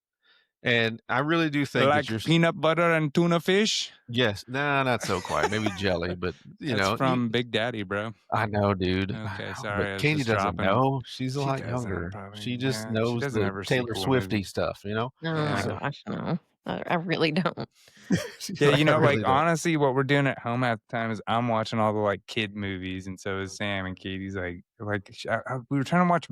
S1: And I really do think that
S2: Like
S1: you're
S2: peanut butter and tuna fish?
S1: yes. Nah, not so quiet. Maybe jelly, but
S2: That's
S1: you
S2: from Big Daddy, bro.
S1: I know, dude. I
S2: Okay,
S1: know,
S2: sorry,
S1: but
S2: I was
S1: Katie
S2: just
S1: doesn't
S2: dropping.
S1: know. She's a
S2: She
S1: lot
S2: doesn't
S1: younger.
S2: probably,
S1: She just
S2: yeah, she
S1: knows
S2: doesn't
S1: the
S2: ever see
S1: Taylor
S2: cool
S1: Swifty
S2: movies.
S1: stuff, you know?
S3: Oh
S2: Yeah.
S1: So
S3: gosh, no. I really don't.
S1: she's
S2: Yeah,
S1: like, I
S2: like,
S1: really don't.
S2: honestly, what we're doing at home at the time is I'm watching all the, like, kid movies, and so is Sam, and Katie's we were trying to watch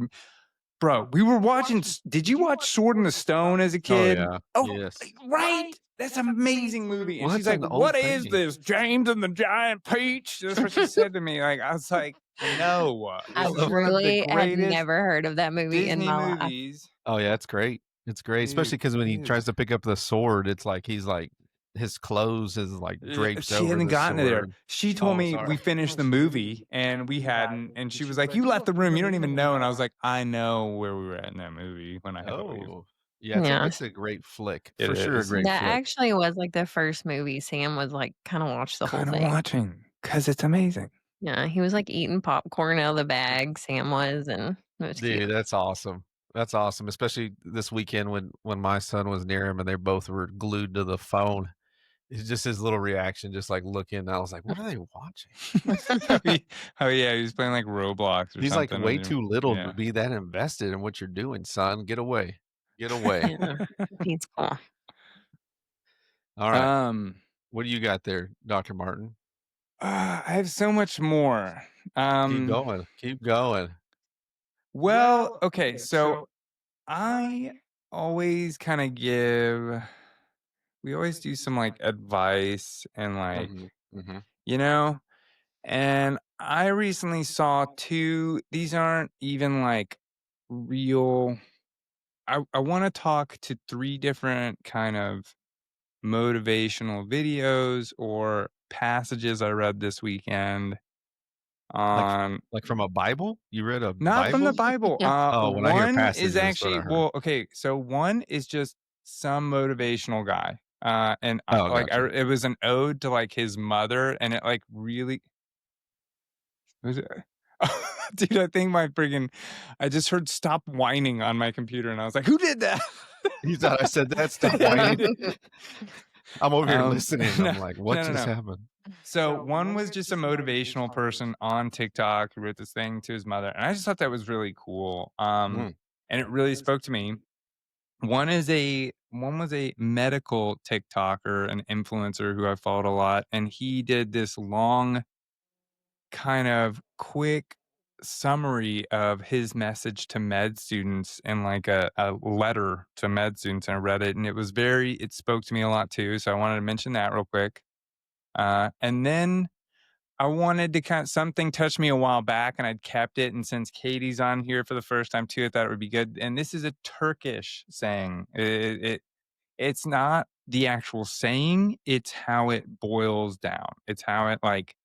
S2: bro, we were watching did you watch Sword in the Stone as a
S1: Oh
S2: kid?
S1: yeah.
S2: Oh,
S1: Yes.
S2: right? That's an amazing movie, and
S1: Well,
S2: she's
S1: that's
S2: like,
S1: an old
S2: "What is
S1: thing.
S2: this? James and the Giant Peach?" That's what she said to me, like, I was like, "No,
S3: I
S2: this is
S1: love
S2: one of the
S3: truly had
S2: greatest
S3: never heard of that movie in
S2: Disney
S3: my life.
S2: movies."
S1: Oh yeah, it's great. It's great, especially
S2: Dude,
S1: because when
S2: it
S1: he
S2: is
S1: tries to pick up the sword, it's like he's like his clothes is like drapes
S2: She
S1: over
S2: hadn't
S1: the
S2: gotten there.
S1: sword.
S2: She told
S1: Oh,
S2: me we
S1: sorry.
S2: finished the movie and we hadn't, and she was like, "You left the room. You don't even know." And I was like, "I know where we were at in that movie when I had to leave."
S1: Oh, yeah,
S3: Yeah.
S1: it's a great flick.
S2: It
S1: For sure, a
S2: is.
S1: great
S3: That
S1: flick.
S3: actually was like the first movie Sam was like kind of watched the whole
S2: Kind of
S3: thing.
S2: watching because it's amazing.
S3: Yeah, he was like eating popcorn out of the bag, Sam was, and it was cute.
S1: Dude, that's awesome. That's awesome, especially this weekend when my son was near him and they both were glued to the phone. It's just his little reaction, just like looking. I was like, "What are they watching?"
S2: Oh yeah, he was playing like Roblox or
S1: He's like
S2: something.
S1: way
S2: And
S1: too little to
S2: yeah.
S1: be that invested in what you're doing, son. Get away. Get away.
S3: Yeah, he's cool.
S1: All right.
S2: Um,
S1: What do you got there, Dr. Martin?
S2: I have so much more.
S1: Keep going. Keep going.
S2: Well, okay, so I always kind of we always do some like advice and like,
S1: Mhm, mhm.
S2: you know, and I recently saw two, these aren't even like real. I want to talk to three different kind of motivational videos or passages I read this weekend
S1: Like
S2: on.
S1: like from a Bible? You read a
S2: Not from the
S1: Bible?
S2: Bible.
S1: Oh, when I hear
S2: One is
S1: passages, that's what I
S2: actually,
S1: heard.
S2: well, okay, so one is just some motivational guy. And I
S1: Oh,
S2: like
S1: gotcha.
S2: it was an ode to like his mother, and it like really was it. Dude, I think my friggin' I just heard stop whining on my computer and I was like, "Who did that?"
S1: You thought I said that? Stop
S2: Yeah, I
S1: whining.
S2: did.
S1: I'm over here listening.
S2: No,
S1: I'm like, "What
S2: no, no,
S1: just
S2: no.
S1: happened?"
S2: So one was just a motivational person on TikTok who wrote this thing to his mother, and I just thought that was really cool.
S1: Mm.
S2: And it really spoke to me. One was a medical TikToker, an influencer who I followed a lot, and he did this long, kind of quick summary of his message to med students in like a letter to med students. And I read it, and it spoke to me a lot too. So I wanted to mention that real quick. And then I wanted to something touched me a while back and I'd kept it. And since Katie's on here for the first time too, I thought it would be good. And this is a Turkish saying. It's not the actual saying, it's how it boils down. It's how it like,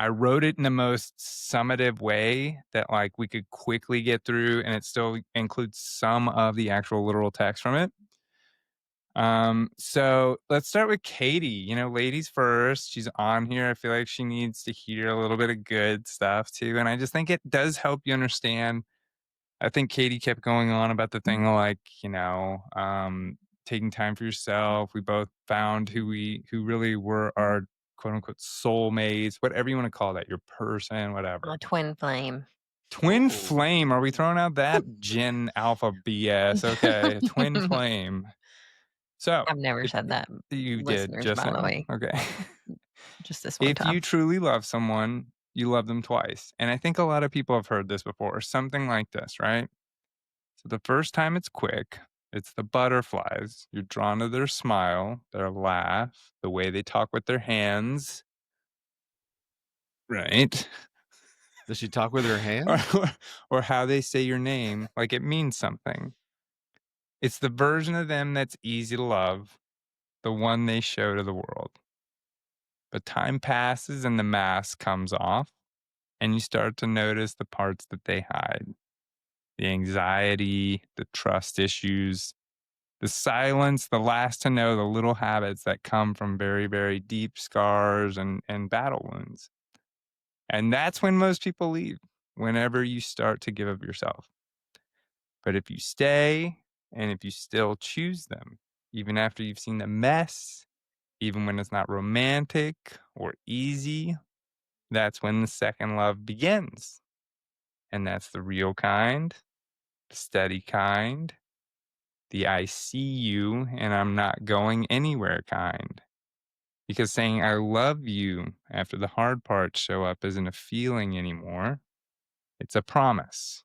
S2: I wrote it in the most summative way that like we could quickly get through, and it still includes some of the actual literal text from it. So let's start with Katie. You know, ladies first. She's on here. I feel like she needs to hear a little bit of good stuff too. And I just think it does help you understand. I think Katie kept going on about the thing of like, taking time for yourself. We both found who really were our quote unquote soulmates, whatever you want to call that, your person, whatever.
S3: A twin flame.
S2: Twin
S1: Ooh.
S2: flame. Are we throwing out that Gen Alpha BS? Okay, twin flame. So
S3: I've never said that,
S2: you did
S3: listeners,
S2: just
S3: by the
S2: now.
S3: way.
S2: Okay.
S3: Just this one
S2: If you
S3: time.
S2: truly love someone, you love them twice. And I think a lot of people have heard this before, or something like this, right? So the first time it's quick, it's the butterflies. You're drawn to their smile, their laugh, the way they talk with their hands, right?
S1: Does she talk with her
S2: or,
S1: hands?
S2: or how they say your name, like it means something. It's the version of them that's easy to love, the one they show to the world. But time passes and the mask comes off, and you start to notice the parts that they hide: the anxiety, the trust issues, the silence, the last to know, the little habits that come from very, very deep scars and battle wounds. And that's when most people leave, whenever you start to give of yourself. But if you stay and if you still choose them, even after you've seen the mess, even when it's not romantic or easy, that's when the second love begins. And that's the real kind, the steady kind, the I see you and I'm not going anywhere kind. Because saying I love you after the hard parts show up isn't a feeling anymore, it's a promise.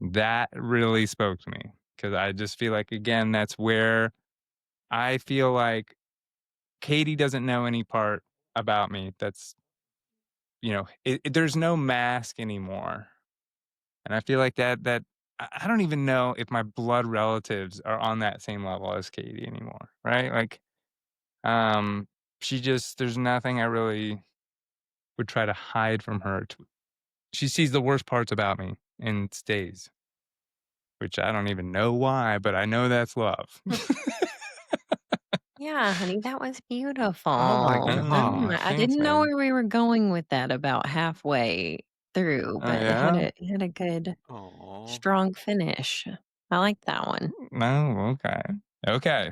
S2: That really spoke to me because I just feel like, again, that's where I feel like Katie doesn't know any part about me that's, there's no mask anymore. And I feel like that I don't even know if my blood relatives are on that same level as Katie anymore, right? Like There's nothing I really would try to hide from her. She sees the worst parts about me and stays, which I don't even know why, but I know that's love.
S3: Yeah, honey, that was beautiful.
S1: Oh my
S3: I
S1: gosh.
S2: Thanks,
S3: didn't know
S2: man.
S3: where we were going with that about halfway through,
S2: Oh,
S3: but
S2: yeah?
S3: it had a good,
S1: Aw.
S3: strong finish. I like that one.
S2: No, okay. Okay.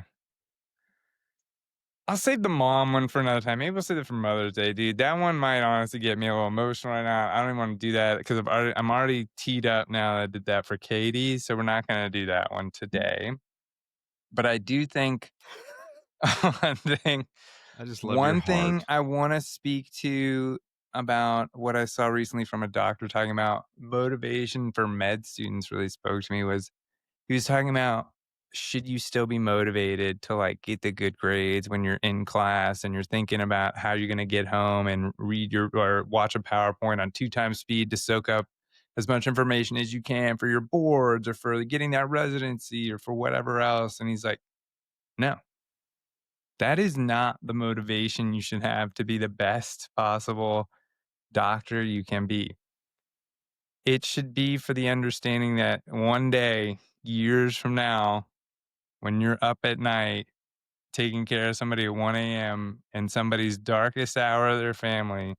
S2: I'll save the mom one for another time. Maybe we'll save it for Mother's Day, dude. That one might honestly get me a little emotional right now. I don't even want to do that because I'm already teed up now that I did that for Katie, so we're not going to do that one today. But I do think one thing
S1: I just love your
S2: one
S1: heart.
S2: thing I want to speak to about what I saw recently from a doctor talking about motivation for med students really spoke to me was he was talking about should you still be motivated to like get the good grades when you're in class and you're thinking about how you're going to get home and read your or watch a PowerPoint on 2 times speed to soak up as much information as you can for your boards or for getting that residency or for whatever else. And he's like, no, that is not the motivation you should have to be the best possible doctor you can be. It should be for the understanding that one day, years from now, when you're up at night taking care of somebody at 1 a.m. in somebody's darkest hour of their family,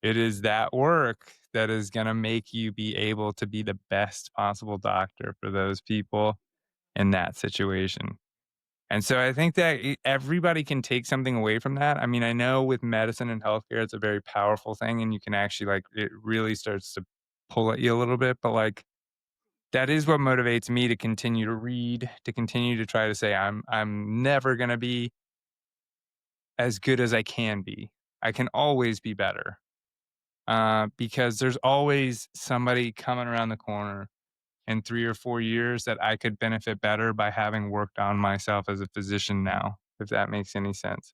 S2: it is that work that is going to make you be able to be the best possible doctor for those people in that situation. And so I think that everybody can take something away from that. I mean, I know with medicine and healthcare, it's a very powerful thing, and you can actually like it really starts to pull at you a little bit. But like that is what motivates me to continue to read, to continue to try to say I'm never gonna be as good as I can be. I can always be better because there's always somebody coming around the corner in 3 or 4 years that I could benefit better by having worked on myself as a physician now, if that makes any sense.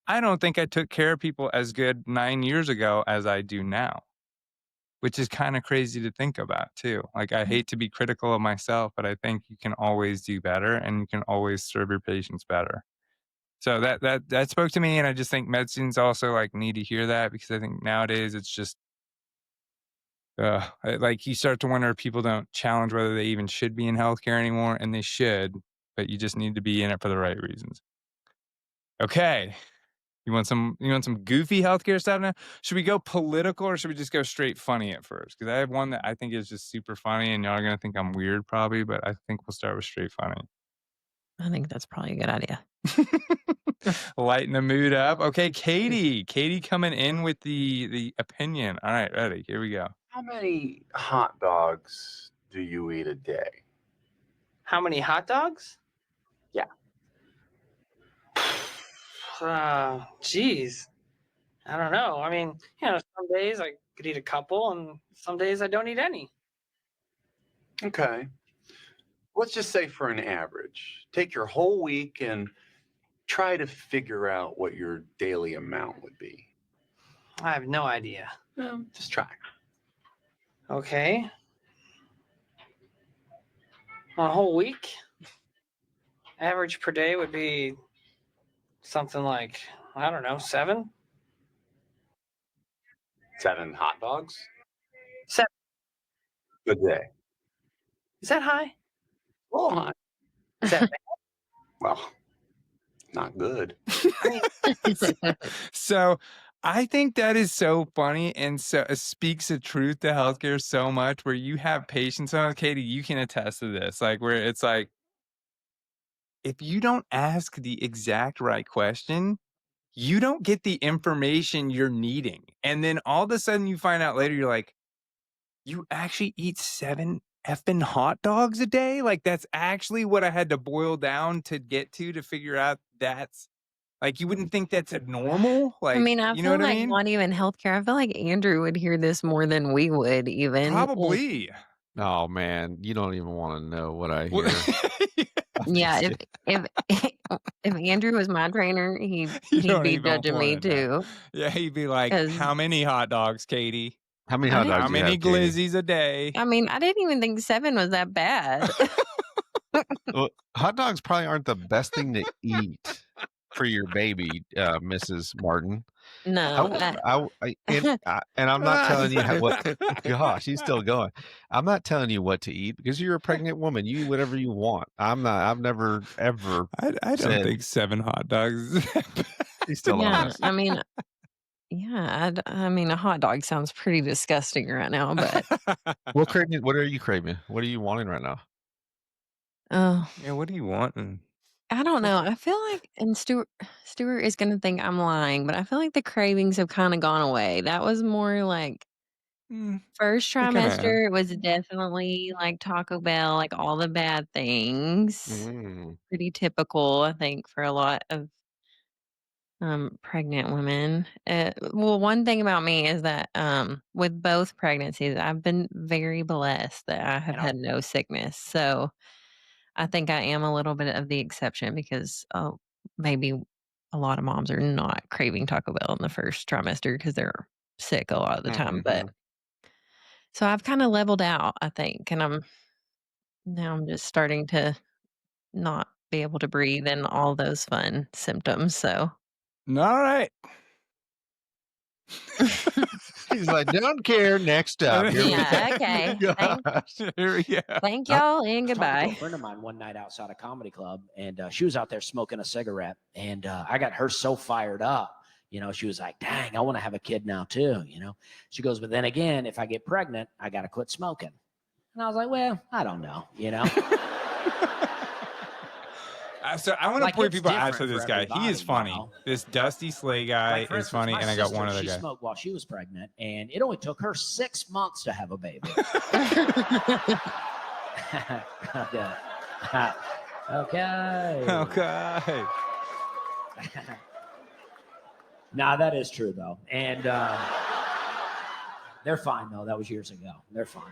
S2: I don't think I took care of people as good 9 years ago as I do now, which is kind of crazy to think about too. Like, I hate to be critical of myself, but I think you can always do better and you can always serve your patients better. So that spoke to me, and I just think med students also like need to hear that because I think nowadays it's just like you start to wonder if people don't challenge whether they even should be in healthcare anymore, and they should, but you just need to be in it for the right reasons. Okay. You want some goofy healthcare stuff now? Should we go political or should we just go straight funny at first? Because I have one that I think is just super funny and y'all are gonna think I'm weird probably, but I think we'll start with straight funny.
S3: I think that's probably a good idea.
S2: Lighten the mood up. Okay, Katie. Katie coming in with the opinion. All right, ready. Here we go.
S6: How many hot dogs do you eat a day?
S5: How many hot dogs?
S6: Yeah.
S5: Geez. I don't know. I mean, some days I could eat a couple, and some days I don't eat any.
S6: Okay. Let's just say for an average, take your whole week and try to figure out what your daily amount would be.
S5: I have no idea.
S6: Just try.
S5: Okay. On a whole week, average per day would be something like, I don't know, 7?
S6: 7 hot dogs?
S5: 7.
S6: Good day.
S5: Is that high?
S6: A little hot.
S5: Is that bad?
S6: Well, not good.
S2: So I think that is so funny and so it speaks the truth to healthcare so much where you have patients on Katie, you can attest to this, like where it's like if you don't ask the exact right question, you don't get the information you're needing. And then all of a sudden you find out later, you're like, you actually eat 7 effing hot dogs a day? Like, that's actually what I had to boil down to get to figure out that's like, you wouldn't think that's a normal?
S3: I
S2: Like,
S3: mean, I
S2: you know
S3: feel
S2: what I
S3: like
S2: mean?
S3: not even healthcare. I feel like Andrew would hear this more than we would even.
S2: Probably.
S1: Oh man, you don't even want to know what I
S2: Well,
S1: hear. I'm
S3: Yeah,
S1: just
S3: if if Andrew was my trainer,
S2: you
S3: he'd
S2: don't
S3: be
S2: even
S3: judging me
S2: wanna know.
S3: too.
S2: Yeah, he'd be like,
S3: Because
S2: "How many hot dogs, Katie?
S1: How many
S3: I
S1: hot
S3: didn't.
S1: dogs
S2: How
S1: do you
S2: many
S1: have, Katie?
S2: glizzies a day?"
S3: I mean, I didn't even think 7 was that bad.
S1: Well, hot dogs probably aren't the best thing to eat. for your baby, Mrs. Martin.
S3: No,
S1: And I'm not telling you what. Gosh, he's still going. I'm not telling you what to eat because you're a pregnant woman. You eat whatever you want. I'm not. I've never ever
S2: I don't
S1: said
S2: think 7 hot dogs.
S1: he's still on
S3: yeah,
S1: us.
S3: I mean, yeah, I mean, a hot dog sounds pretty disgusting right now, but
S1: What are you craving? What are you wanting right now?
S2: Yeah, what do you want?
S3: I don't know. I feel like, and Stuart is gonna think I'm lying, but I feel like the cravings have kind of gone away. That was more like first
S2: They kinda have.
S3: trimester. It was definitely like Taco Bell, like all the bad things.
S1: Mm.
S3: Pretty typical, I think, for a lot of pregnant women. Well, one thing about me is that with both pregnancies, I've been very blessed that I have had no sickness. So I think I am a little bit of the exception because maybe a lot of moms are not craving Taco Bell in the first trimester because they're sick a lot of the time. But so I've kind of leveled out, I think, and I'm just starting to not be able to breathe and all those fun symptoms. So
S2: All right.
S1: He's like, don't care. Next up. Here we
S3: yeah,
S1: go.
S3: okay.
S1: Gosh.
S2: Here we go.
S3: Thank y'all and
S4: Talking to a
S3: goodbye.
S4: friend of mine one night outside a comedy club, and she was out there smoking a cigarette, and I got her so fired up. She was like, dang, I want to have a kid now too. She goes, but then again, if I get pregnant, I got to quit smoking. And I was like, well, I don't know.
S2: So I want to point
S4: it's
S2: people out to
S4: different
S2: this
S4: for
S2: guy. He is
S4: everybody,
S2: funny. This Dusty Slay guy
S4: Like, for
S2: is
S4: instance,
S2: funny,
S4: my
S2: and I got one
S4: sister,
S2: other
S4: she
S2: guy.
S4: smoked while she was pregnant, and it only took her 6 months to have a baby. Okay.
S2: Okay.
S4: Nah, that is true though, and they're fine though. That was years ago. They're fine.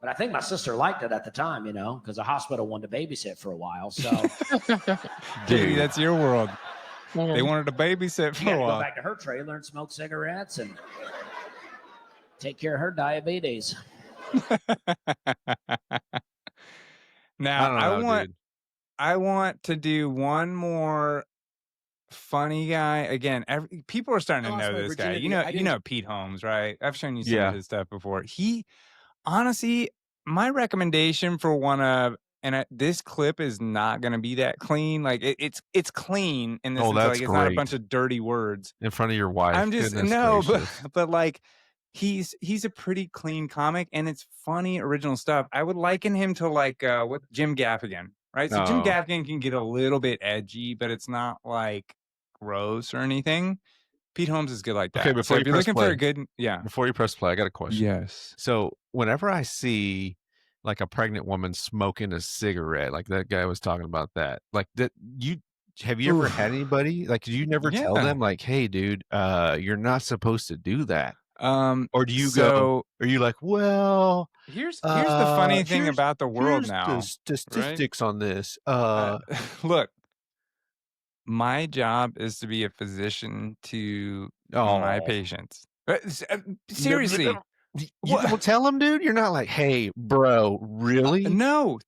S4: But I think my sister liked it at the time, because the hospital wanted to babysit for a while. So
S2: Dude, that's your world.
S3: Yeah.
S2: They wanted to babysit
S4: she
S2: for
S4: got
S2: a
S4: to go
S2: while.
S4: back to her trailer and smoke cigarettes and take care of her diabetes.
S2: Now
S1: I don't know, dude.
S2: I want to do one more funny guy. Again, people are starting to
S4: I lost
S2: know
S4: my
S2: this guy.
S4: virginity.
S2: You know Pete Holmes, right? I've shown you some
S1: Yeah.
S2: of his stuff before. He honestly, my recommendation for one of, and this clip is not going to be that clean. Like it's clean in this sense,
S1: that's
S2: like it's not a
S1: great.
S2: bunch of dirty words.
S1: In front of your wife.
S2: I'm just
S1: Goodness gracious.
S2: but like he's a pretty clean comic and it's funny original stuff. I would liken him to like what Jim Gaffigan, right? So Jim
S1: Oh.
S2: Gaffigan can get a little bit edgy, but it's not like gross or anything. Pete Holmes is good like that.
S1: Okay, before
S2: so
S1: you
S2: if you're
S1: press
S2: looking
S1: play,
S2: for a good,
S1: before you press play, I got a question.
S2: Yes.
S1: So whenever I see like a pregnant woman smoking a cigarette, like that guy was talking about that, like that, have you ever had anybody like, did you never tell them like, hey, dude, you're not supposed to do that? Or do you go? Are you like, well,
S2: here's the funny thing about the world
S1: here's
S2: now.
S1: the statistics on this.
S2: Look, my job is to be a physician to my patients. Seriously.
S1: You don't tell them, dude? You're not like, hey, bro, really?
S2: No.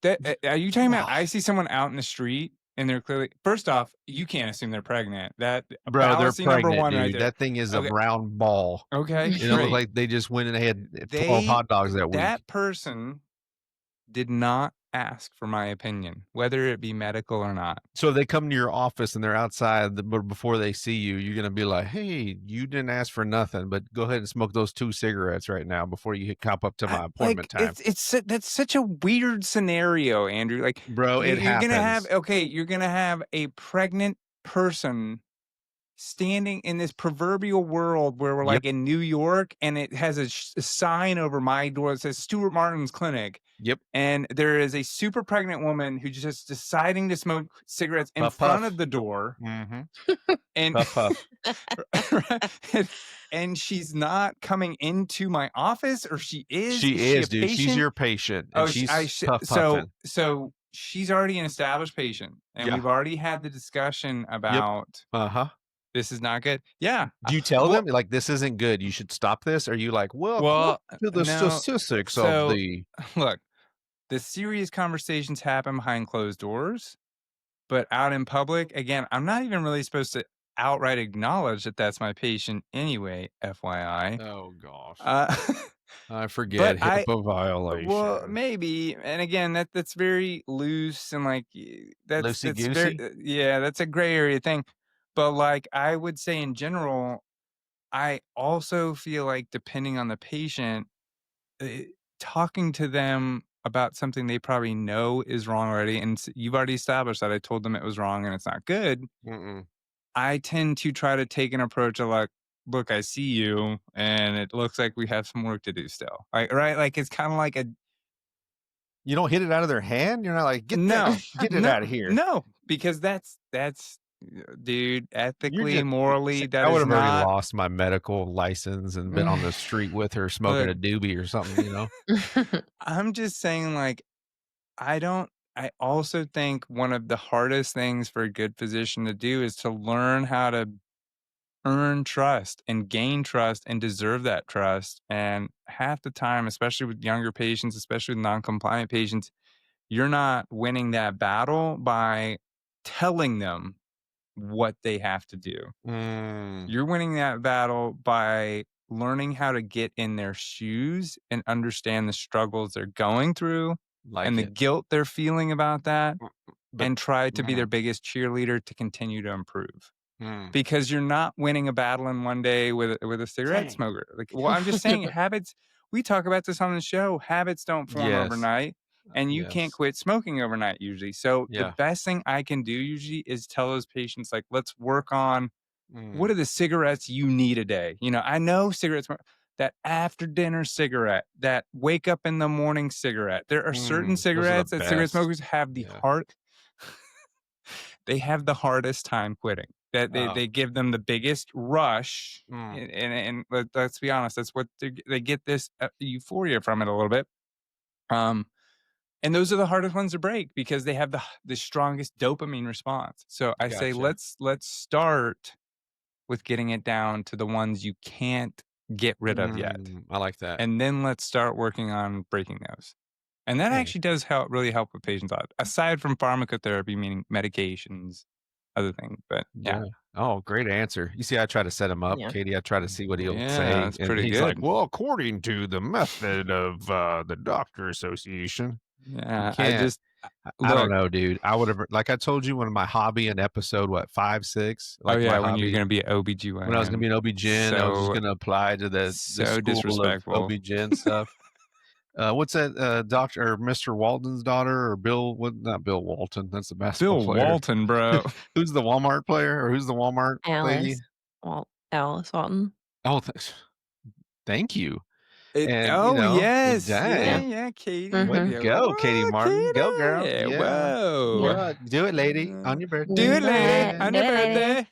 S2: Are you talking about I see someone out in the street and they're clearly, first off, you can't assume they're pregnant. That
S1: Bro, they're
S2: fallacy number
S1: pregnant,
S2: one
S1: dude.
S2: right there.
S1: That thing is
S2: Okay.
S1: a round ball.
S2: Okay.
S1: It looked like they just went and they had 12 hot dogs that week.
S2: That person did not ask for my opinion, whether it be medical or not.
S1: So they come to your office and they're outside, but before they see you, you're going to be like, hey, you didn't ask for nothing, but go ahead and smoke those 2 cigarettes right now before you cop up to my appointment time.
S2: That's such a weird scenario, Andrew. Like,
S1: bro, it happens.
S2: You're going to have a pregnant person standing in this proverbial world where we're like in New York and it has a sign over my door that says Stuart Martin's clinic.
S1: Yep.
S2: And there is a super pregnant woman who's just deciding to smoke cigarettes in front of the door.
S1: Mm-hmm.
S2: And and she's not coming into my office, or she is.
S1: She is, dude.
S2: Patient?
S1: She's your patient. And she's puffing.
S2: So she's already an established patient, and we've already had the discussion about this is not good. Yeah.
S1: Do you tell them like this isn't good? You should stop this? Or are you like, well to the statistics of the
S2: look, the serious conversations happen behind closed doors. But out in public, again, I'm not even really supposed to outright acknowledge that that's my patient anyway, FYI.
S1: Oh gosh.
S2: Uh,
S1: I forget
S2: but
S1: HIPAA
S2: well,
S1: violation.
S2: maybe, and again, that's very loose and like that's
S1: Loosey
S2: very
S1: goosey.
S2: yeah, that's a gray area thing. But like I would say in general, I also feel like depending on the patient, eh, talking to them about something they probably know is wrong already, and you've already established that I told them it was wrong and it's not good.
S1: Mm-mm.
S2: I tend to try to take an approach of like, look, I see you, and it looks like we have some work to do still. Like, right? Like it's kind of like a
S1: You don't hit it out of their hand. You're not like get
S2: no,
S1: it out of here.
S2: no, because that's dude,
S1: You're
S2: ethically,
S1: just. See,
S2: morally, that
S1: I would
S2: is
S1: have already
S2: not.
S1: lost my medical license and been on the street with her smoking
S2: Look,
S1: a doobie or something. You know.
S2: I'm just saying, like, I don't. I also think one of the hardest things for a good physician to do is to learn how to earn trust and gain trust and deserve that trust. And half the time, especially with younger patients, especially with non-compliant patients, you're not winning that battle by telling them what they have to do.
S1: Mm,
S2: You're winning that battle by learning how to get in their shoes and understand the struggles they're going through
S1: like
S2: and the
S1: it.
S2: guilt they're feeling about that,
S1: But
S2: and try to be their biggest cheerleader to continue to improve. Because you're not winning a battle in one day with a cigarette
S4: Dang.
S2: smoker. Like, well, I'm just saying habits. We talk about this on the show. Habits don't form
S1: yes.
S2: overnight, and you can't
S1: Yes.
S2: quit smoking overnight usually. So the
S1: Yeah.
S2: best thing I can do usually is tell those patients, like, let's work on what
S1: Mm.
S2: are the cigarettes you need a day. You know, I know cigarettes. That after dinner cigarette, that wake up in the morning cigarette. There are certain
S1: Those are the
S2: cigarettes that cigarette
S1: best.
S2: smokers have the
S1: Yeah.
S2: heart. They have the hardest time quitting. That
S1: Oh.
S2: they give them the biggest rush,
S1: Mm.
S2: and let's be honest, that's what they get this euphoria from it a little bit. And those are the hardest ones to break because they have the strongest dopamine response. So I say
S1: Gotcha.
S2: let's start with getting it down to the ones you can't get rid of yet,
S1: I like that.
S2: and then let's start working on breaking those. And that
S1: Hey.
S2: actually does really help with patients out, aside from pharmacotherapy, meaning medications, other things. But yeah.
S1: Oh, great answer. You see, I try to set him up,
S3: Yeah.
S1: Katie. I try to see what he'll
S2: Yeah,
S1: say,
S2: that's
S1: and
S2: pretty
S1: he's like,
S2: good.
S1: "Well, according to the method of the Doctor Association."
S2: Yeah,
S1: I don't
S2: look.
S1: know, dude. I would have, like I told you, when my hobby in episode 5, 6,
S2: Oh
S1: like
S2: yeah,
S1: my
S2: when you're
S1: hobby
S2: gonna be an OBGYN.
S1: when I was gonna be an OB-GYN, I was just gonna apply to the
S2: so
S1: school
S2: disrespectful.
S1: of OB-GYN stuff. What's that, Doctor or Mr. Walton's daughter, or Bill? What? Not Bill Walton. That's the basketball
S2: Bill
S1: player.
S2: Walton, bro.
S1: Who's the Walmart player, or who's the Walmart lady?
S3: Alice Walton.
S1: Oh, thank you. And
S2: Yes,
S1: dang.
S2: yeah, Katie.
S1: Way to
S3: Mhm.
S1: go, Katie Martin. Go, girl.
S2: Katie.
S1: Yeah.
S2: Whoa.
S1: Do it, lady, on your birthday.
S2: Do it, lady, on
S3: Do
S2: your
S3: it, lady.
S2: birthday.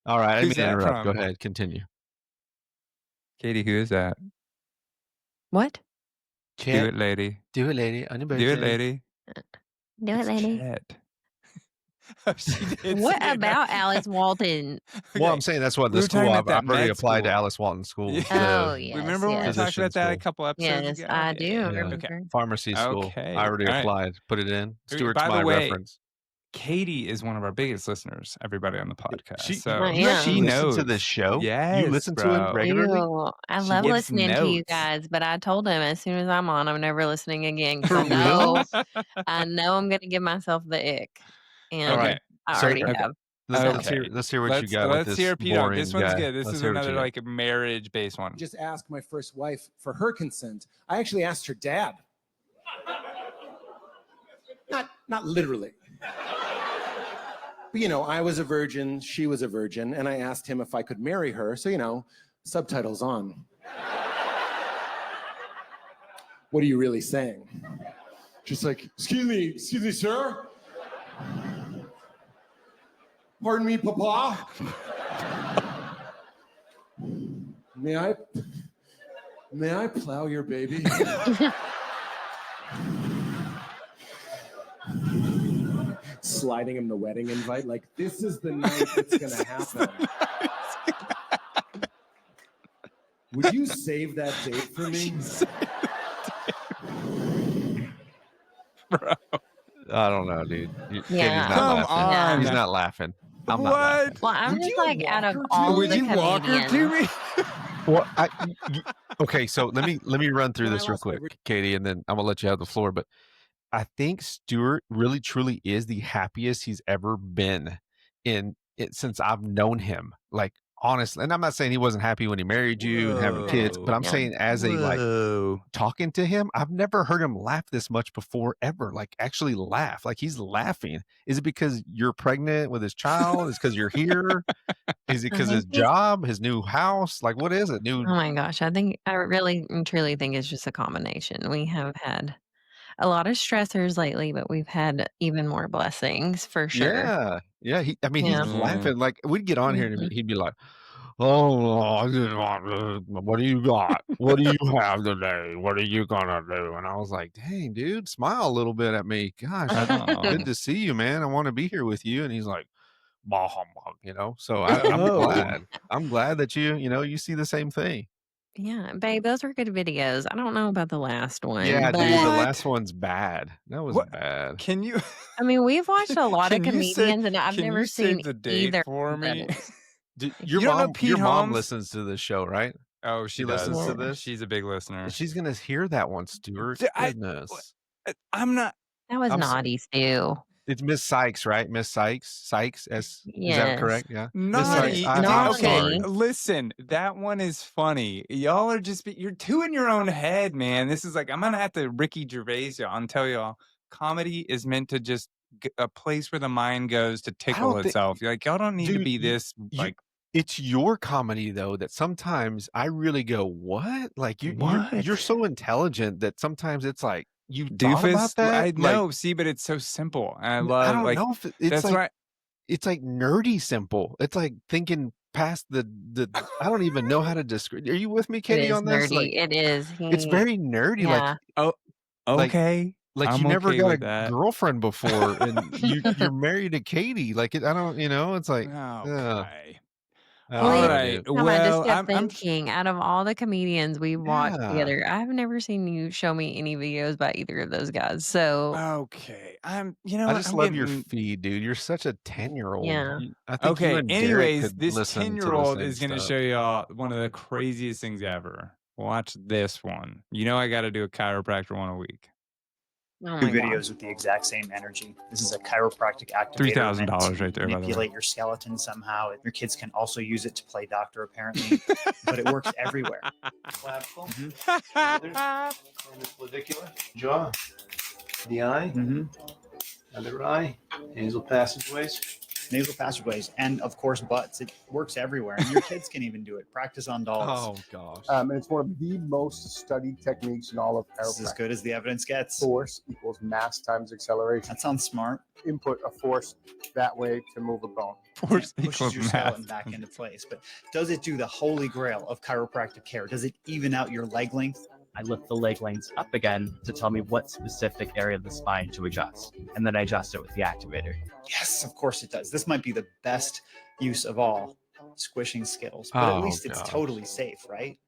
S1: All right, I didn't
S2: Who's
S1: mean to
S2: that
S1: interrupt. Go
S2: from?
S1: ahead, continue.
S2: Katie, who is that?
S3: What?
S2: Do it, lady.
S1: Do it, lady, on your birthday.
S2: Do it, lady.
S3: Do it, lady.
S2: Chet. Oh, she did
S3: What
S2: say it.
S3: about Alice Walton?
S1: Well, I'm saying that's what
S2: We
S1: the
S2: were talking
S1: school
S2: about
S1: I've
S2: that
S1: already
S2: med
S1: applied to
S2: school.
S1: Alice Walton School.
S2: Yeah.
S3: Oh, yes.
S2: Remember when we
S3: yes.
S2: talked about that a
S1: Physician
S2: couple episodes
S3: Yes,
S2: ago?
S3: I do
S2: Yeah.
S3: remember.
S2: Okay.
S1: Pharmacy school.
S2: Okay.
S1: I already
S2: All right.
S1: applied. Put it in. Stuart's
S2: By the
S1: my
S2: way,
S1: reference.
S2: Katie is one of our biggest listeners, everybody on the podcast.
S1: She,
S2: so
S3: you
S2: she
S1: listen
S2: knows.
S1: to this show?
S2: Yes,
S1: You listen to
S2: bro.
S1: it regularly?
S3: Ew, I
S2: She
S3: love
S2: gives
S3: listening to you
S2: notes.
S3: guys, but I told him as soon as I'm on, I'm never listening again because
S1: Really?
S3: I know I'm going to give myself the ick, and
S1: All right.
S3: I
S1: So,
S3: already
S1: okay.
S3: have.
S1: Let's
S2: Okay.
S1: hear what you got with
S2: Let's
S1: this
S2: hear Peter.
S1: boring
S2: This one's
S1: guy.
S2: good. This
S1: Let's
S2: is
S1: hear what
S2: another
S1: you got.
S2: like a marriage-based one.
S5: Just ask my first wife for her consent. I actually asked her dad. Not literally. But I was a virgin, she was a virgin, and I asked him if I could marry her. So, subtitles on. What are you really saying? Just like, excuse me, sir? Pardon me, Papa? May I plow your baby? Sliding him the wedding invite, like, this is the night it's gonna happen. Would you save that date for me?
S2: Bro.
S1: I don't know, dude. Katie's
S3: Yeah.
S1: not
S2: Come
S1: laughing.
S3: Yeah.
S1: He's
S2: on.
S1: not laughing. I'm not
S2: What?
S1: laughing.
S3: Well, I'm
S2: Would
S3: just
S2: you
S3: like out
S2: walk
S3: of
S2: her to
S3: all
S2: Would
S3: the
S2: you walk her to
S3: comedians.
S2: me?
S1: Well, okay, so let me run through
S5: When I
S1: this real
S5: lost my
S1: quick, Katie, and then I'm gonna let you have the floor. But I think Stuart really truly is the happiest he's ever been in it since I've known him. Like honestly, and I'm not saying he wasn't happy when he married you and having kids, but I'm
S3: Yeah.
S1: saying as a like
S2: Whoa.
S1: talking to him, I've never heard him laugh this much before ever. Like actually laugh. Like he's laughing. Is it because you're pregnant with his child? Is it because you're here? Is it
S3: I
S1: because
S3: think
S1: his
S3: he's
S1: job, his new house? Like what is it? New
S3: Oh my gosh, I really and truly think it's just a combination. We have had a lot of stressors lately, but we've had even more blessings for sure.
S1: Yeah. Yeah, I mean, he's
S3: Yeah.
S2: Mm.
S1: laughing, like, we'd get on here and
S3: Mhm.
S1: he'd be like, "Oh, I just want what do you got? What do you have today? What are you gonna do?" And I was like, "Dang, dude, smile a little bit at me. Gosh, good
S2: Oh.
S1: to see you, man. I wanna be here with you." And he's like, "Bah humbug," so I'm
S2: Oh.
S1: glad. I'm glad that you see the same thing.
S3: Yeah, babe, those were good videos. I don't know about the last one,
S1: Yeah, dude, the
S3: but
S1: last
S2: What?
S1: one's bad. That was
S2: What?
S1: bad.
S2: Can you
S3: I mean, we've watched a lot of
S2: can you say
S3: comedians, and I've
S2: can
S3: never
S2: you
S3: seen
S2: save the date
S3: either
S2: for
S3: of
S2: me?
S3: those.
S1: Dude,
S2: You don't know
S1: your
S2: Pete
S1: mom
S2: Holmes?
S1: listens to this show, right?
S2: Oh,
S1: She
S2: she
S1: listens to
S2: does.
S3: Yeah.
S1: this?
S2: She's a big listener.
S1: She's gonna hear that one, Stuart.
S2: I
S1: Goodness.
S2: I'm not
S3: That was
S1: I'm s
S3: naughty, Stu.
S1: It's Miss Sykes, right? Miss Sykes? Sykes, is that
S3: Yes.
S1: correct? Yeah. Miss Sykes,
S3: Yes.
S2: naughty.
S1: I'm
S2: Okay,
S1: sorry.
S3: Naughty.
S2: listen, that one is funny. Y'all are just you're too in your own head, man. This is like I'm gonna have to Ricky Gervais y'all and tell y'all comedy is meant to just a place where the mind goes to
S1: I
S2: tickle
S1: don't think
S2: itself. Like y'all don't need to
S1: dude,
S2: be this
S1: you
S2: like
S1: it's your comedy though that sometimes I really go, "What?" Like you're
S2: what
S1: so intelligent that sometimes it's like, "You thought about
S2: doofus.
S1: that?"
S2: I
S1: Like,
S2: know. See, but it's so simple, and I
S1: I
S2: love
S1: don't
S2: like
S1: know if it's
S2: that's
S1: like
S2: why.
S1: it's like nerdy simple. It's like thinking past the I don't even know how to describe. Are you with me,
S3: It
S1: Katie,
S3: is
S1: on this?
S3: nerdy.
S1: Like,
S3: It is.
S1: it's
S3: He
S1: very nerdy,
S3: Yeah.
S2: Oh,
S1: like
S2: okay.
S1: like you
S2: I'm
S1: never
S2: okay
S1: got a
S2: with that.
S1: girlfriend before and you're married to Katie. Like I don't, it's like,
S2: Okay.
S1: I
S3: Well,
S1: don't
S2: All
S3: you
S1: know,
S2: right.
S1: dude.
S3: know, I just
S2: Well,
S3: kept
S2: I'm
S3: thinking, out of all the comedians we've watched
S1: Yeah.
S3: together, I've never seen you show me any videos by either of those guys. So,
S2: okay. You know
S1: I
S2: what?
S1: just
S2: I'm
S1: love your
S2: getting
S1: feed, dude. You're such a 10-year-old.
S3: yeah.
S1: I think you
S2: okay.
S1: and Derek
S2: Anyways,
S1: could
S2: this
S1: listen to the
S2: 10-year-old
S1: same
S2: is going to
S1: stuff.
S2: show y'all one of the craziest things ever. Watch this one. You know, I got to do a chiropractor one a week.
S3: Oh
S9: Two
S3: my gosh.
S9: videos with the exact same energy. This is a chiropractic activator
S2: $3,000
S9: meant to
S2: right there, by the way.
S9: manipulate your skeleton somehow. Your kids can also use it to play doctor, apparently, but it works everywhere.
S8: Clavicle, clavicular, jaw, the eye, other eye, nasal passageways.
S9: Nasal passageways, and of course, butts. It works everywhere. And your kids can even do it. Practice on dolls.
S1: Oh gosh.
S10: And it's one of the most studied techniques in all of
S9: This is as
S10: chiropractic.
S9: good as the evidence gets.
S10: Force equals mass times acceleration.
S9: That sounds smart.
S10: Input a force that way to move a bone.
S2: Force
S9: It
S2: equals
S9: pushes your skeleton
S2: math.
S9: back into place. But does it do the holy grail of chiropractic care? Does it even out your leg length?
S11: I lift the leg lengths up again to tell me what specific area of the spine to adjust. And then I adjust it with the activator.
S9: Yes, of course it does. This might be the best use of all, squishing Skittles. But at
S1: Oh
S9: least it's
S1: gosh.
S9: totally safe, right?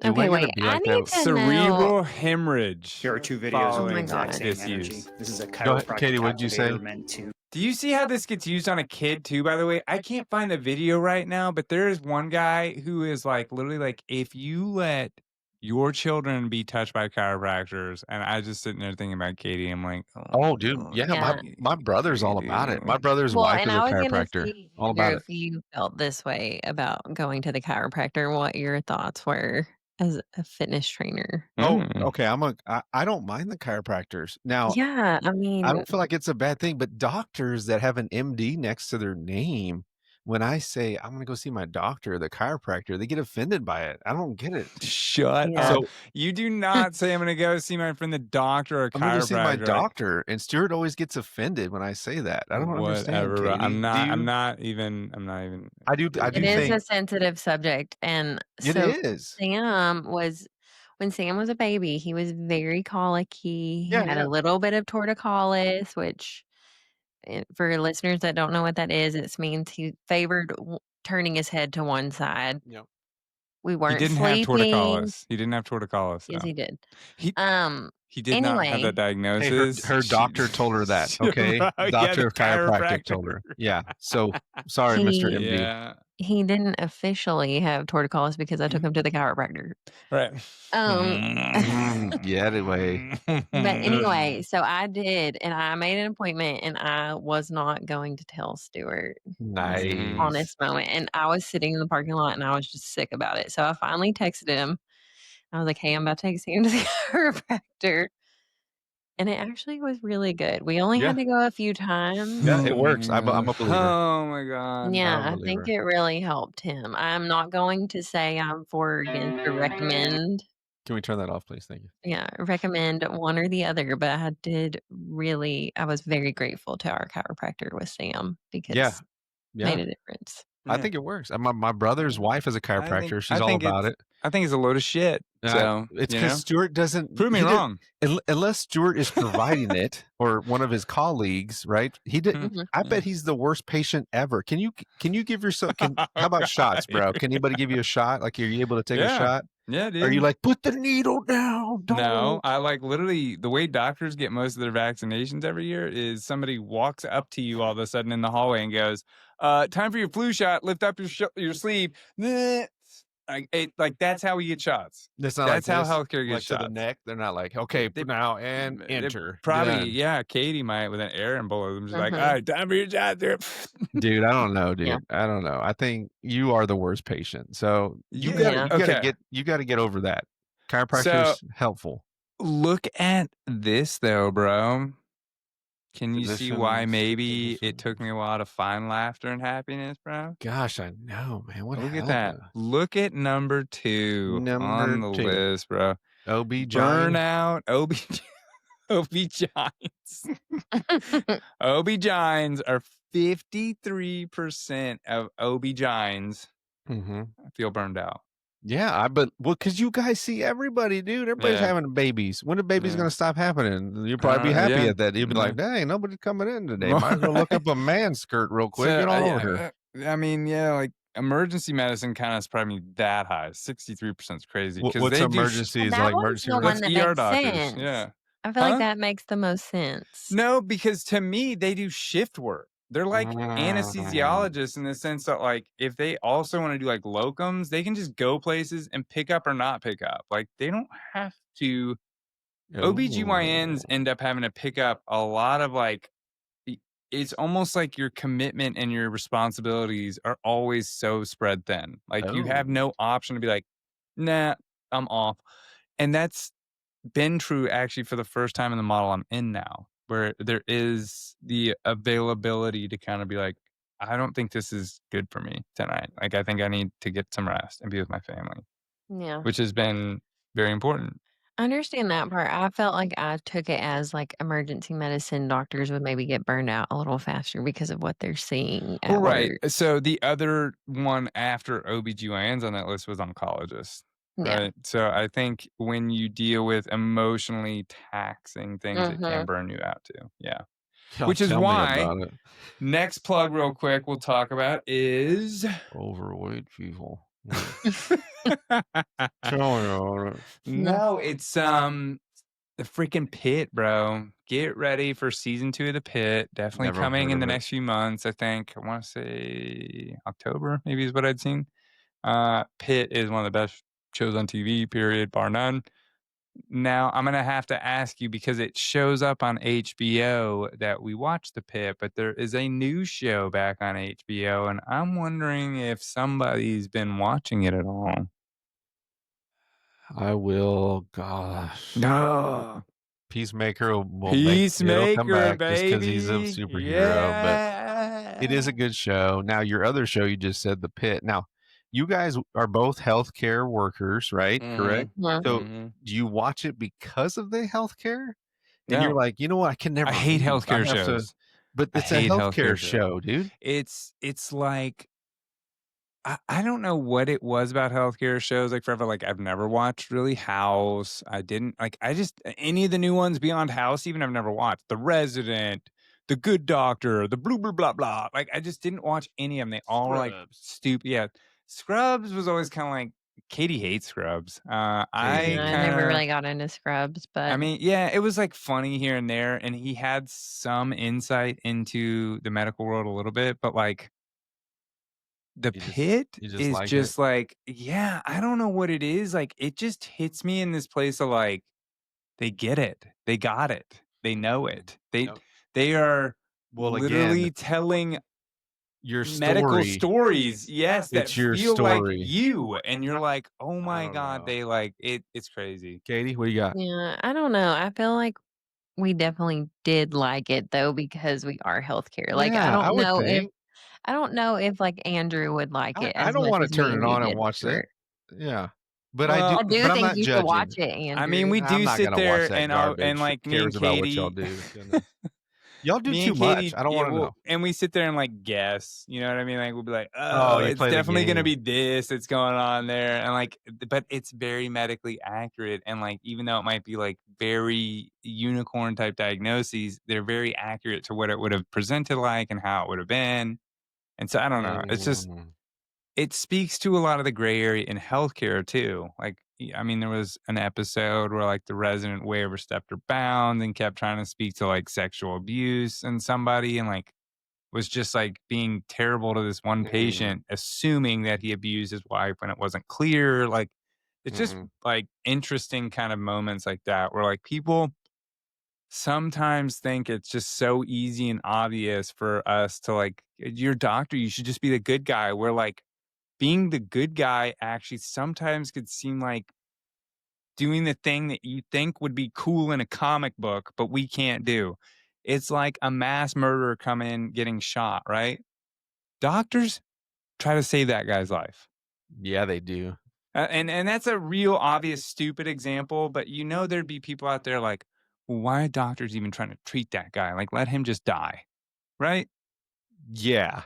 S1: Dude,
S3: Okay,
S1: we're gonna
S3: wait.
S1: be
S3: I
S1: like
S3: need
S1: that.
S3: to know.
S2: Cerebral hemorrhage.
S9: Here are two videos
S3: Oh
S9: of the
S3: my
S9: exact
S3: God.
S9: same
S2: Disuse.
S9: energy. This is a
S1: Go ahead,
S9: chiropractic
S1: Katie, what'd you say?
S9: activator meant to.
S2: Do you see how this gets used on a kid too, by the way? I can't find the video right now, but there is one guy who is like literally like, if you let your children be touched by chiropractors, and I just sitting there thinking about Katie, I'm like,
S1: Oh, dude. Yeah,
S3: Yeah.
S1: my brother's all about it. My brother's
S3: Well,
S1: wife
S3: and
S1: is a
S3: I was going to
S1: chiropractor.
S3: see,
S1: All
S3: Andrew,
S1: about it.
S3: if you felt this way about going to the chiropractor, what your thoughts were as a fitness trainer.
S1: Oh, okay. I don't mind the chiropractors. Now,
S3: Yeah, I
S1: I
S3: mean,
S1: don't feel like it's a bad thing, but doctors that have an MD next to their name, when I say I'm gonna go see my doctor, the chiropractor, they get offended by it. I don't get it.
S2: shut
S3: Yeah.
S2: up.
S1: So
S2: You do not say I'm going to go see my friend the doctor or
S1: I'm gonna go see my
S2: chiropractor.
S1: doctor, and Stuart always gets offended when I say that. I don't understand,
S2: Whatever.
S1: Katie.
S2: I'm not.
S1: Do
S2: I'm
S1: you?
S2: not even. I'm not even.
S1: I do
S3: it is
S1: think
S3: a sensitive subject. And
S1: it
S3: so
S1: is.
S3: when Sam was a baby, he was very colicky. He
S1: Yeah,
S3: had
S1: yeah.
S3: a little bit of torticollis, which for listeners that don't know what that is, it means he favored turning his head to one side.
S1: Yep.
S3: We
S2: He
S3: weren't
S2: didn't have
S3: sleeping.
S2: torticollis. He didn't have torticollis.
S3: Yes,
S2: No.
S3: he did.
S2: He did not have that
S3: Anyway,
S1: Hey,
S2: diagnosis.
S1: her doctor told her that, okay?
S2: Yeah,
S1: Doctor
S2: the
S1: of chiropractic
S2: chiropractor.
S1: told her. Yeah. So, sorry, Mr.
S3: he
S1: MD.
S2: Yeah.
S3: he didn't officially have torticollis because I took him to the chiropractor.
S2: Right.
S1: Yeah, anyway.
S3: But anyway, so I did, and I made an appointment, and I was not going to tell Stuart on
S1: Nice.
S3: this moment. And I was sitting in the parking lot, and I was just sick about it. So I finally texted him. I was like, "Hey, I'm about to take Sam to the chiropractor." And it actually was really good. We only
S1: Yeah.
S3: had to go a few times.
S1: Yeah, it works. I'm a believer.
S2: Oh my God.
S3: Yeah,
S1: I'm a
S3: I think
S1: believer.
S3: it really helped him. I'm not going to say I'm for or against or recommend.
S1: Can we turn that off, please? Thank you.
S3: Yeah, recommend one or the other, but I was very grateful to our chiropractor with Sam because
S1: Yeah.
S3: made
S1: Yeah.
S3: a difference.
S1: I think it works. My brother's wife is a chiropractor. She's all about it.
S2: I think it's a load of shit. So
S1: It's
S2: you know?
S1: because Stuart doesn't
S2: Prove me
S1: he didn't-
S2: wrong.
S1: unless Stuart is providing it or one of his colleagues, right? He didn't.
S3: Mhm.
S1: I bet he's the worst patient ever. Can you give yourself? How about shots, bro? Can anybody give you a shot? Like, are you able to take a
S2: Yeah.
S1: shot?
S2: Yeah, dude.
S1: Are you like, put the needle down? Don't.
S2: No, I like literally the way doctors get most of their vaccinations every year is somebody walks up to you all of a sudden in the hallway and goes, time for your flu shot. Lift up your sleeve. Like that's how we get shots.
S1: That's not
S2: That's
S1: like
S2: how
S1: this,
S2: healthcare
S1: like
S2: gets
S1: to
S2: shots.
S1: the neck. They're not like, okay, now and
S2: They
S1: enter.
S2: Probably,
S1: Done.
S2: yeah. Katie might with an air embolism. She's like, all
S3: Mhm.
S2: right, time for your shot, dude.
S1: Dude, I don't know, dude.
S3: Yeah.
S1: I don't know. I think you are the worst patient. So you
S2: Yeah.
S1: gotta get over that. Chiropractor's helpful.
S2: Look at this though, bro. Can you see why
S1: Physicians,
S2: maybe
S1: physicians.
S2: it took me a while to find laughter and happiness, bro?
S1: Gosh, I know, man. What
S2: Look at
S1: happened?
S2: that. Look at number 2 on the
S1: 2.
S2: list, bro.
S1: OB
S2: Burnout, OB-GYNs. OB-GYNs are 53% of OB-GYNs
S1: Mm-hmm.
S2: feel burned out.
S1: Yeah, because you guys see everybody, dude. Everybody's
S2: Yeah.
S1: having babies. When the baby's
S2: Yeah.
S1: gonna stop happening? You'll probably be happy
S2: Yeah.
S1: at that. You'll be like, dang, nobody coming in today. Might as well look up a man skirt real quick. Get on over here.
S2: I mean, yeah, like emergency medicine kind of is probably that high. 63% is crazy.
S1: What's
S2: they
S1: emergency? Is
S3: That
S1: like
S3: was
S1: emergency
S3: the
S1: room?
S3: one that
S2: ER
S3: makes
S2: doctors.
S3: sense.
S2: Yeah.
S3: I feel
S2: Huh?
S3: like that makes the most sense.
S2: No, because to me, they do shift work. They're like anesthesiologists in the sense that, like, if they also want to do like locums, they can just go places and pick up or not pick up. Like, they don't have to. OBGYNs end up having to pick up a lot of like, it's almost like your commitment and your responsibilities are always so spread thin. Like, you have no option to be like, nah, I'm off. And that's been true actually for the first time in the model I'm in now, where there is the availability to kind of be like, I don't think this is good for me tonight. Like, I think I need to get some rest and be with my family,
S3: Yeah.
S2: which has been very important.
S3: I understand that part. I felt like I took it as like emergency medicine doctors would maybe get burned out a little faster because of what they're seeing at
S2: Right.
S3: work.
S2: So the other one after OBGYNs on that list was oncologists.
S3: Yeah.
S2: Right. So I think when you deal with emotionally taxing things, it can burn you out too. Yeah. Which is
S1: Tell me
S2: why
S1: about it.
S2: next plug real quick we'll talk about is
S1: Overweight people. Tell me about it.
S2: no, it's the freaking Pit, bro. Get ready for season 2 of the Pit. Definitely
S1: Never
S2: coming
S1: heard
S2: in
S1: of
S2: the
S1: it.
S2: next few months. I think I want to say October maybe is what I'd seen. Pit is one of the best shows on TV, period, bar none. Now, I'm going to have to ask you because it shows up on HBO that we watch The Pit, but there is a new show back on HBO, and I'm wondering if somebody's been watching it at all.
S1: I will. Gosh.
S2: No.
S1: Peacemaker will it'll come
S2: Peacemaker,
S1: back just because he's a
S2: baby.
S1: superhero. But it is a good show. Now, your other show, you just said The Pit. Now, you guys are both healthcare workers, right? Correct?
S3: Yeah.
S1: So, do you watch it because of the healthcare? And
S2: No.
S1: you're like, you know what? I can never.
S2: I hate
S1: leave.
S2: healthcare
S1: I have to-
S2: shows.
S1: but
S2: I
S1: it's a
S2: hate
S1: healthcare
S2: healthcare
S1: show, dude.
S2: It's like I don't know what it was about healthcare shows like forever. Like, I've never watched really House. I didn't like. I just any of the new ones beyond House. Even I've never watched The Resident, The Good Doctor, the blah blah blah blah. Like, I just didn't watch any of them. They all were like stupid. Yeah, Scrubs was always kind of like Katie hates Scrubs.
S1: Katie
S3: I
S1: hates
S3: never
S2: kinda
S3: really got into Scrubs,
S2: I
S3: but
S2: mean, yeah, it was, like, funny here and there, and he had some insight into the medical world a little bit, but, like, The Pit
S1: you just
S2: is
S1: like it?
S2: just, like yeah, I don't know what it is, like, it just hits me in this place of, like, they get it. They got it. They know it.
S1: Yep.
S2: They are
S1: Well, again,
S2: literally telling
S1: your
S2: medical
S1: story,
S2: stories, yes, that
S1: it's your
S2: feel like
S1: story.
S2: you, and you're like, "Oh
S1: I
S2: my
S1: don't
S2: god,"
S1: know.
S2: they, like it's crazy.
S1: Katie, what do you got?
S3: yeah, I don't know. I feel like we definitely did like it though because we are healthcare. Like
S1: Yeah, I would think.
S3: I don't know if like Andrew would like it
S1: I
S3: as
S1: don't
S3: much
S1: wanna
S3: as me
S1: turn
S3: and
S1: it
S3: you
S1: on and
S3: did,
S1: watch it.
S3: Stuart.
S1: Yeah. But I do
S2: Well,
S3: I do
S1: but I'm
S3: think
S1: not
S3: you should watch
S1: judging.
S3: it,
S2: I mean,
S3: Andrew.
S2: we
S1: I'm
S2: do
S1: not
S2: sit
S1: gonna watch
S2: there
S1: that
S2: and,
S1: garbage. Who
S2: like, me and
S1: cares about what y'all
S2: Katie
S1: do? Goodness. Y'all do
S2: me
S1: too
S2: and
S1: much.
S2: Katie,
S1: I don't
S2: yeah,
S1: wanna
S2: well,
S1: know.
S2: and we sit there and like guess, you know what I mean? Like we'll be like,
S1: Oh,
S2: oh,
S1: you
S2: it's
S1: play the
S2: definitely gonna
S1: game.
S2: be this that's going on there, and like, but it's very medically accurate, and like, even though it might be like very unicorn type diagnoses, they're very accurate to what it would have presented like and how it would have been, and so I don't know. It's just
S1: Mm.
S2: it speaks to a lot of the gray area in healthcare too. Like, I mean, there was an episode where like the resident way overstepped her bounds and kept trying to speak to like sexual abuse and somebody and like was just like being terrible to this one
S1: Mm-mm.
S2: patient, assuming that he abused his wife when it wasn't clear. Like, it's just
S1: Mm-mm.
S2: like interesting kind of moments like that where like people sometimes think it's just so easy and obvious for us to like, you're a doctor, you should just be the good guy. We're like, being the good guy actually sometimes could seem like doing the thing that you think would be cool in a comic book, but we can't do. It's like a mass murderer come in getting shot, right? Doctors try to save that guy's life.
S1: Yeah, they do.
S2: And that's a real obvious stupid example, but you know there'd be people out there like, well, why are doctors even trying to treat that guy? Like let him just die, right?
S1: Yeah.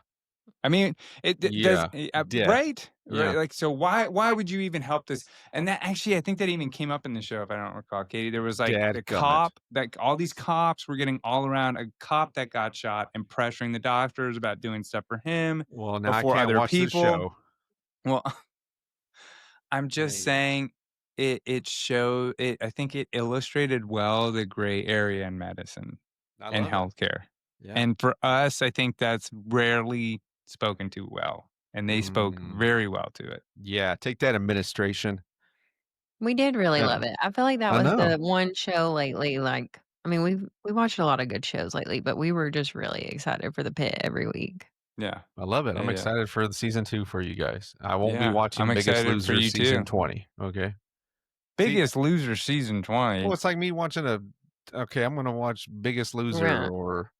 S2: I mean, does
S1: Yeah. Yeah.
S2: right, right.
S1: Yeah.
S2: Like, so why would you even help this? And that actually, I think that even came up in the show, if I don't recall, Katie. There was like a
S1: Dadgummit.
S2: cop that all these cops were getting all around a cop that got shot and pressuring the doctors about doing stuff for him
S1: Well, now I
S2: before
S1: can't
S2: other
S1: watch the
S2: people.
S1: show.
S2: Well, I'm just
S1: Dang.
S2: saying it showed it. I think it illustrated well the gray area in medicine
S1: I
S2: and
S1: love it.
S2: healthcare.
S1: Yeah.
S2: And for us, I think that's rarely spoken to well. And they spoke very well to it.
S1: Yeah, take that administration.
S3: We did really
S1: Yeah.
S3: love it. I feel like that
S1: I
S3: was
S1: know.
S3: the one show lately, like I mean, we watched a lot of good shows lately, but we were just really excited for The Pit every week.
S2: Yeah.
S1: I love it. I'm
S2: Yeah.
S1: excited for the season 2 for you guys. I won't be
S2: Yeah.
S1: watching
S2: I'm
S1: Biggest
S2: excited for
S1: Loser
S2: you
S1: season
S2: too.
S1: 20, okay? See,
S2: Biggest Loser season 20.
S1: well, it's like me watching okay, I'm gonna watch Biggest Loser
S3: Right.
S1: or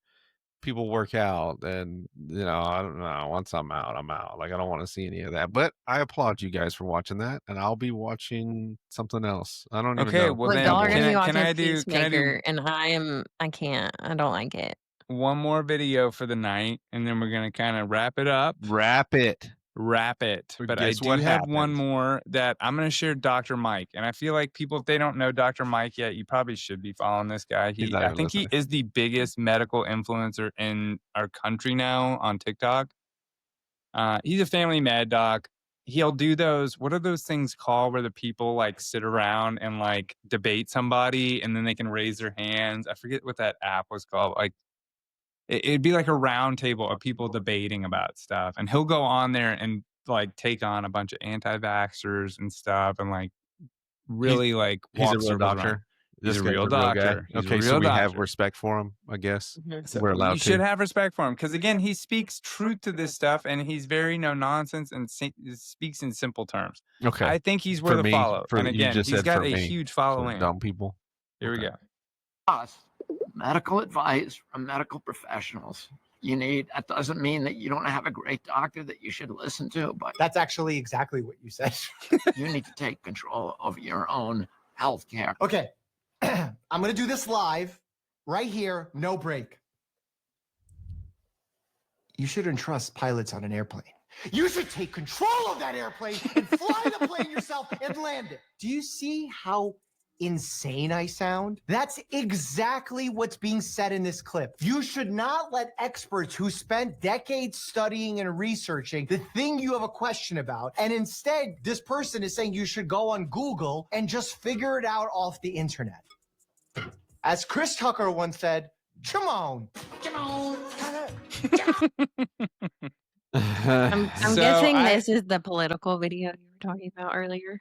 S1: people work out, and, you know, I don't know, once I'm out, I'm out. Like, I don't wanna see any of that, but I applaud you guys for watching that, and I'll be watching something else. I don't even
S2: Okay,
S1: know.
S2: well
S3: Look,
S2: then
S3: y'all are gonna be
S2: can
S3: watching
S2: I do
S3: Peacemaker, and I can't. I don't like it.
S2: one more video for the night and then we're gonna kind of wrap it up.
S1: Wrap it.
S2: But I
S1: Guess
S2: do
S1: what
S2: have one
S1: happened?
S2: more that I'm going to share Dr. Mike. And I feel like people, if they don't know Dr. Mike yet, you probably should be following this guy.
S1: He's not
S2: I
S1: even
S2: think he
S1: listening.
S2: is the biggest medical influencer in our country now on TikTok. He's a family med doc. He'll do those, what are those things called where the people like sit around and like debate somebody and then they can raise their hands? I forget what that app was called. Like, it'd be like a round table of people debating about stuff. And he'll go on there and like take on a bunch of anti-vaxxers and stuff and like really like
S1: He's a
S2: walk
S1: real
S2: circles around.
S1: doctor.
S2: He's
S1: This
S2: a
S1: guy's
S2: real
S1: a real guy.
S2: doctor. He's a
S1: Okay, so
S2: real
S1: we have
S2: doctor.
S1: respect for him, I guess.
S2: So
S1: We're allowed
S2: you should
S1: to.
S2: have respect for him because again, he speaks truth to this stuff and he's very no nonsense and speaks in simple terms.
S1: Okay.
S2: I think he's
S1: For
S2: worth a
S1: me,
S2: follow. And
S1: you
S2: again,
S1: just
S2: he's
S1: said
S2: got
S1: for
S2: a
S1: me,
S2: huge
S1: so
S2: following.
S1: dumb people.
S2: Here we
S1: Okay.
S2: go.
S12: Us, medical advice from medical professionals. That doesn't mean that you don't have a great doctor that you should listen to, but
S5: That's actually exactly what you said.
S12: you need to take control of your own health care.
S5: Okay. I'm going to do this live right here, no break. You shouldn't trust pilots on an airplane. You should take control of that airplane and fly the plane yourself and land it. Do you see how
S13: insane I sound? That's exactly what's being said in this clip. You should not let experts who spent decades studying and researching the thing you have a question about, and instead, this person is saying you should go on Google and just figure it out off the internet. As Chris Tucker once said, come on. Come on.
S3: I'm
S2: So
S3: guessing
S2: I
S3: this is the political video you were talking about earlier.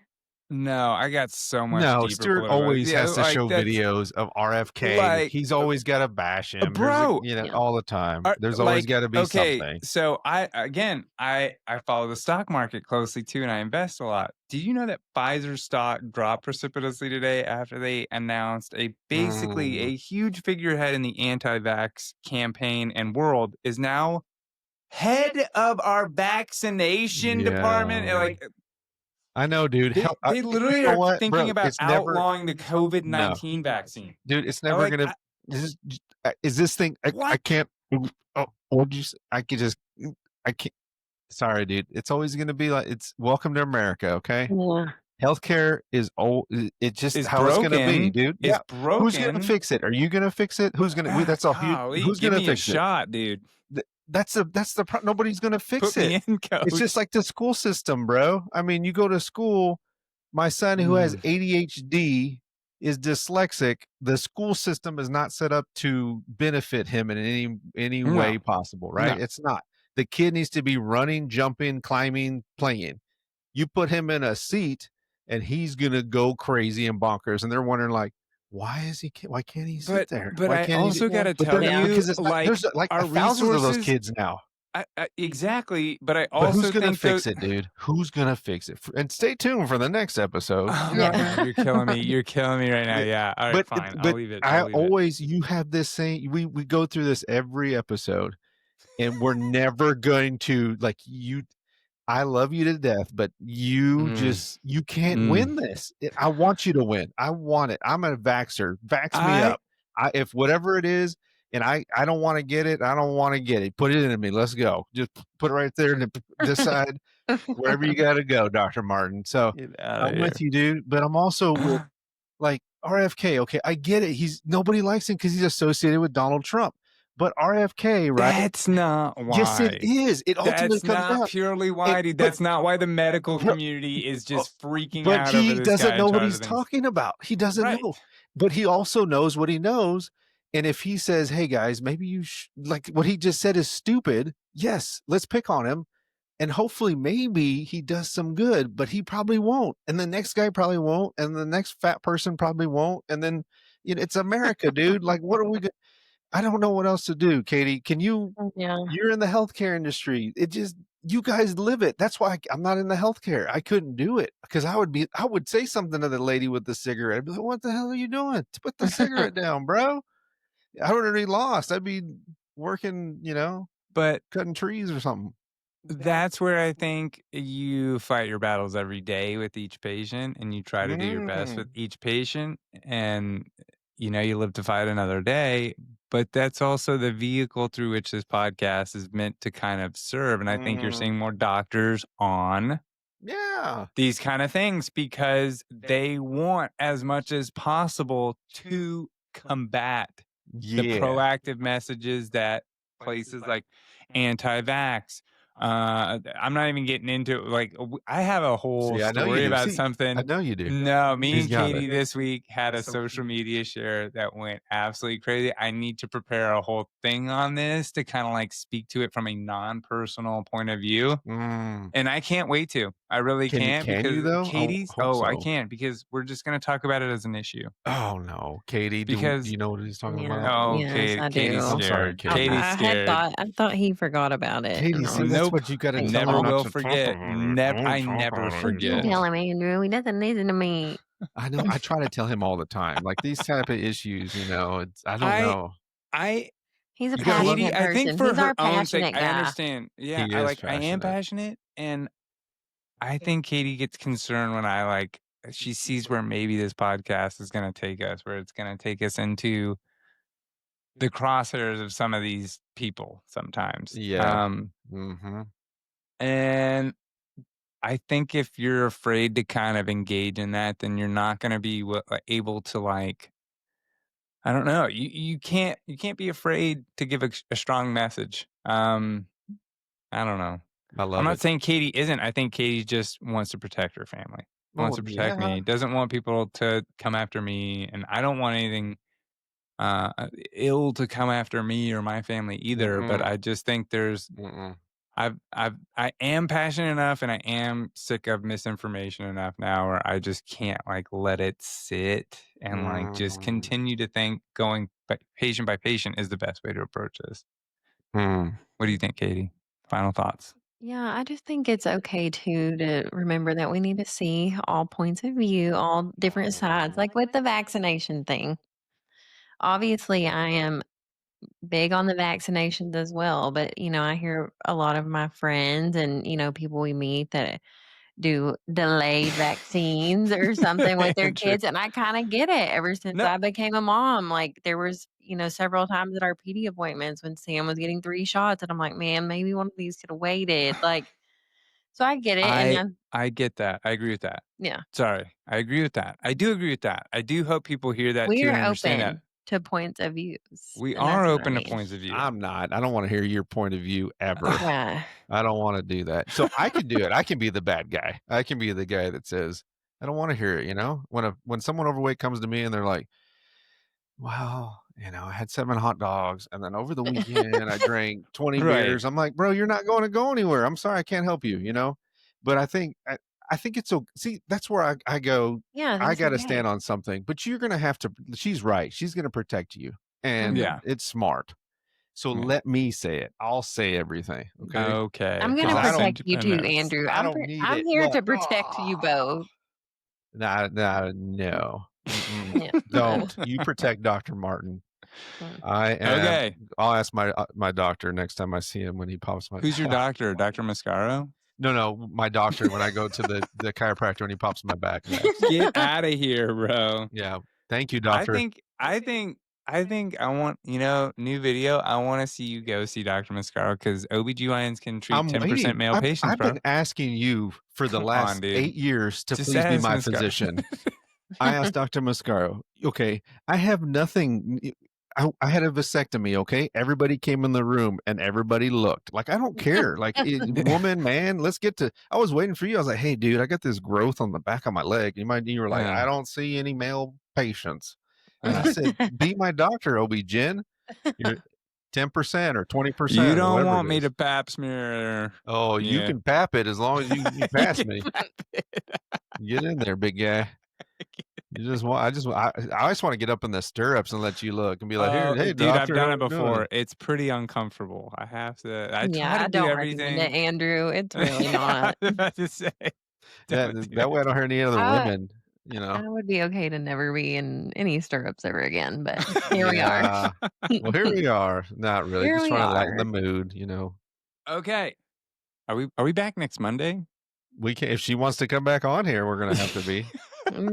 S2: no, I got so much
S1: No,
S2: deeper
S1: Stuart
S2: political.
S1: always
S2: Yeah,
S1: has to
S2: like
S1: show
S2: that's
S1: videos of RFK.
S2: like
S1: He's always got to bash him. There's a,
S2: bro.
S3: Yeah.
S1: all the time. There's always
S2: Like
S1: got to be
S2: okay,
S1: something.
S2: so I follow the stock market closely too, and I invest a lot. Do you know that Pfizer stock dropped precipitously today after they announced basically a huge figurehead in the anti-vax campaign and world is now head of our vaccination department? And
S1: Yeah.
S2: like
S1: I know, dude.
S2: they literally
S1: you know
S2: are
S1: what,
S2: thinking
S1: bro?
S2: about
S1: It's never
S2: outlawing the
S1: no,
S2: COVID-19 vaccine.
S1: dude. It's
S2: And
S1: never
S2: like
S1: gonna. Is this thing? I
S2: what?
S1: can't. Oh, what'd you say? I could just. I can't. Sorry, dude. It's always gonna be like it's welcome to America. Okay.
S3: Yeah.
S1: Healthcare is old. It's just
S2: It's
S1: how it's gonna be,
S2: broken.
S1: dude.
S2: It's
S1: Yeah. Who's gonna
S2: broken.
S1: fix it? Are you gonna fix it? Who's gonna? That's all.
S2: Golly,
S1: Who's
S2: give
S1: gonna
S2: me a
S1: fix it?
S2: shot, dude.
S1: That's the nobody's gonna fix
S2: Put me
S1: it.
S2: in, coach.
S1: It's just like the school system, bro. I mean, you go to school. My son, who has ADHD, is dyslexic. The school system is not set up to benefit him in any way possible, right?
S2: No.
S1: It's not. The kid needs to be running, jumping, climbing, playing. You put him in a seat, and he's gonna go crazy and bonkers. And they're wondering, like, why can't he sit there?
S2: But
S1: Why
S2: I
S1: can't
S2: also
S1: he?
S2: got to
S1: But
S2: tell you,
S1: because it's not, there's like
S2: our
S1: thousands of those
S2: resources.
S1: kids now.
S2: Exactly, but I
S1: But
S2: also
S1: who's gonna
S2: think
S1: fix it, dude? Who's gonna fix it? And stay tuned for the next episode.
S2: Oh my God, you're killing me. You're killing me right now. Yeah. All right, fine. I'll leave it.
S1: I always, you have this saying, we go through this every episode, and we're never going to like you. I love you to death, but you you can't win this. I want you to win. I want it. I'm a vaxxer. Vax me up. If whatever it is, and I don't want to get it, I don't want to get it. Put it into me. Let's go. Just put it right there and decide wherever you got to go, Dr. Martin. So I'm with you, dude. But I'm also with like RFK. Okay, I get it. Nobody likes him because he's associated with Donald Trump. But RFK, right?
S2: That's not why.
S1: Yes, it is. It ultimately
S2: That's
S1: comes
S2: not
S1: down.
S2: purely why, dude. That's not why the medical community is just freaking
S1: But
S2: out over
S1: he
S2: this
S1: doesn't
S2: guy
S1: know
S2: in
S1: what
S2: charge
S1: he's
S2: of things.
S1: talking about. He doesn't know. But he also knows what he knows. And if he says, hey, guys, maybe you like what he just said is stupid. Yes, let's pick on him. And hopefully, maybe he does some good, but he probably won't. And the next guy probably won't. And the next fat person probably won't. And then it's America, dude. Like, what are we going to? I don't know what else to do, Katie. Can you?
S3: Yeah.
S1: You're in the healthcare industry. You guys live it. That's why I'm not in the healthcare. I couldn't do it because I would say something to the lady with the cigarette. I'd be like, what the hell are you doing? Put the cigarette down, bro. I would already lost. I'd be working,
S2: but
S1: cutting trees or something.
S2: That's where I think you fight your battles every day with each patient and you try to do your best with each patient and you live to fight another day, but that's also the vehicle through which this podcast is meant to kind of serve. And I think you're seeing more doctors on these kind of things because they want as much as possible to combat the proactive messages that places like anti-vax. I'm not even getting into it. Like I have a whole story about something.
S1: I know you do.
S2: No, me and Katie this week had a social media share that went absolutely crazy. I need to prepare a whole thing on this to kind of like speak to it from a non-personal point of view. And I can't wait to. I really can't
S1: can
S2: because
S1: you, though?
S2: Katie's. I
S1: I
S2: can't because we're just going to talk about it as an issue.
S1: Oh no, Katie.
S2: Because
S1: do you know what he's talking about?
S2: Oh,
S3: Yes, I do.
S2: Katie's scared.
S1: I'm sorry, Katie.
S2: Katie's
S3: I
S2: scared.
S3: thought he forgot about it.
S1: Katie, see, that's what you got to tell
S2: Never
S1: him not
S2: will
S1: to
S2: forget.
S1: talk about it.
S2: I never forget.
S3: Tell him, Andrew. He doesn't listen to me.
S1: I know. I try to tell him all the time. Like these type of issues, I don't know.
S3: He's a
S1: You gotta
S3: passionate person.
S2: I think for
S3: He's
S2: her
S3: our
S2: own sake,
S3: passionate guy.
S2: I understand. Yeah,
S1: He
S2: I
S1: is
S2: am passionate, and I think Katie gets concerned when she sees where maybe this podcast is going to take us, where it's going to take us into the crosshairs of some of these people sometimes.
S1: Yeah.
S2: And I think if you're afraid to kind of engage in that, then you're not going to be able to like. I don't know. You can't be afraid to give a strong message. I don't know.
S1: I
S2: I'm
S1: love
S2: not
S1: it.
S2: saying Katie isn't. I think Katie just wants to protect her family. Wants
S1: Oh,
S2: to protect
S1: yeah.
S2: me. Doesn't want people to come after me, and I don't want anything ill to come after me or my family either. But
S1: Mm-mm.
S2: I just think there's
S1: Mm-mm.
S2: I am passionate enough and I am sick of misinformation enough now where I just can't like let it sit and like just continue to think going patient by patient is the best way to approach this.
S1: Mm.
S2: What do you think, Katie? Final thoughts.
S3: Yeah, I just think it's okay too to remember that we need to see all points of view, all different sides, like with the vaccination thing. Obviously, I am big on the vaccinations as well, but I hear a lot of my friends and people we meet that do delayed vaccines or something with their
S2: True.
S3: kids, and I kind of get it. Ever since
S2: No.
S3: I became a mom, like there was several times at our PD appointments when Sam was getting 3 shots, and I'm like, man, maybe one of these could have waited. Like, so I get it, and
S2: I get that. I agree with that.
S3: yeah,
S2: Sorry. I agree with that. I do agree with that. I do hope people hear that too
S3: we're
S2: and understand that.
S3: open to points of views.
S2: We
S3: and
S2: are
S3: that's what I
S2: open to
S3: mean.
S2: points of view.
S1: I'm not. I don't want to hear your point of view ever.
S3: Yeah.
S1: I don't want to do that. So I can do it. I can be the bad guy. I can be the guy that says, I don't want to hear it. When someone overweight comes to me and they're like, well, I had 7 hot dogs and then over the weekend I drank 20
S2: Right.
S1: beers. I'm like, bro, you're not going to go anywhere. I'm sorry. I can't help you, but I think it's so see, that's where I go.
S3: Yeah,
S1: I
S3: that's
S1: got to
S3: okay.
S1: stand on something, but you're going to have to, she's right. She's going to protect you and
S2: Yeah.
S1: it's smart. So
S2: Yeah.
S1: let me say it. I'll say everything. Okay.
S2: Okay.
S3: I'm going to
S1: 'Cause I don't-
S3: protect you too,
S2: No.
S3: Andrew.
S1: I don't need
S3: I'm
S1: it.
S3: here to
S1: Look.
S3: protect you both.
S1: No. Mm-mm.
S3: Yeah.
S1: Don't. You protect Dr. Martin. I am.
S2: Okay.
S1: I'll ask my doctor next time I see him when he pops my.
S2: Who's your doctor? Dr. Mascaro?
S1: No, my doctor when I go to the chiropractor when he pops my back.
S2: Get out of here, bro.
S1: Yeah. Thank you, doctor.
S2: I think I want, new video. I want to see you go see Dr. Mascaro because OBGYNs can treat 10% male patients,
S1: I've
S2: bro.
S1: been asking you for the
S2: Come
S1: last
S2: on, dude.
S1: 8 years to
S2: Just
S1: please be
S2: ask
S1: my
S2: Mascaro.
S1: physician. I asked Dr. Mascaro, okay, I have nothing. I had a vasectomy, okay? Everybody came in the room and everybody looked. Like, I don't care. Like, woman, man, let's get to. I was waiting for you. I was like, hey, dude, I got this growth on the back of my leg. You were like,
S2: Yeah.
S1: I don't see any male patients. And I said, be my doctor, OB-GYN. You're 10% or 20%.
S2: You don't
S1: whatever
S2: want
S1: it
S2: me
S1: is.
S2: to pap smear.
S1: Oh, you
S2: Yeah.
S1: can pap it as long as you pass me. Get in there, big guy. You just want. I just want to get up in the stirrups and let you look and be like, "Here, hey,
S2: dude,
S1: doctor,
S2: I've done
S1: how
S2: it
S1: you doing?"
S2: before. It's pretty uncomfortable. I have to. I
S3: Yeah,
S2: try to
S3: I
S2: do
S3: don't
S2: everything.
S3: recommend it, Andrew. It's really
S2: I
S3: not.
S2: was about to say.
S1: That way, I don't hear any other women.
S3: I would be okay to never be in any stirrups ever again, but here we are.
S1: Well, here we are. Not really.
S3: Here
S1: Just
S3: we
S1: trying to lighten
S3: are.
S1: the mood.
S2: Okay. Are we back next Monday?
S1: We can. If she wants to come back on here, we're gonna have to be.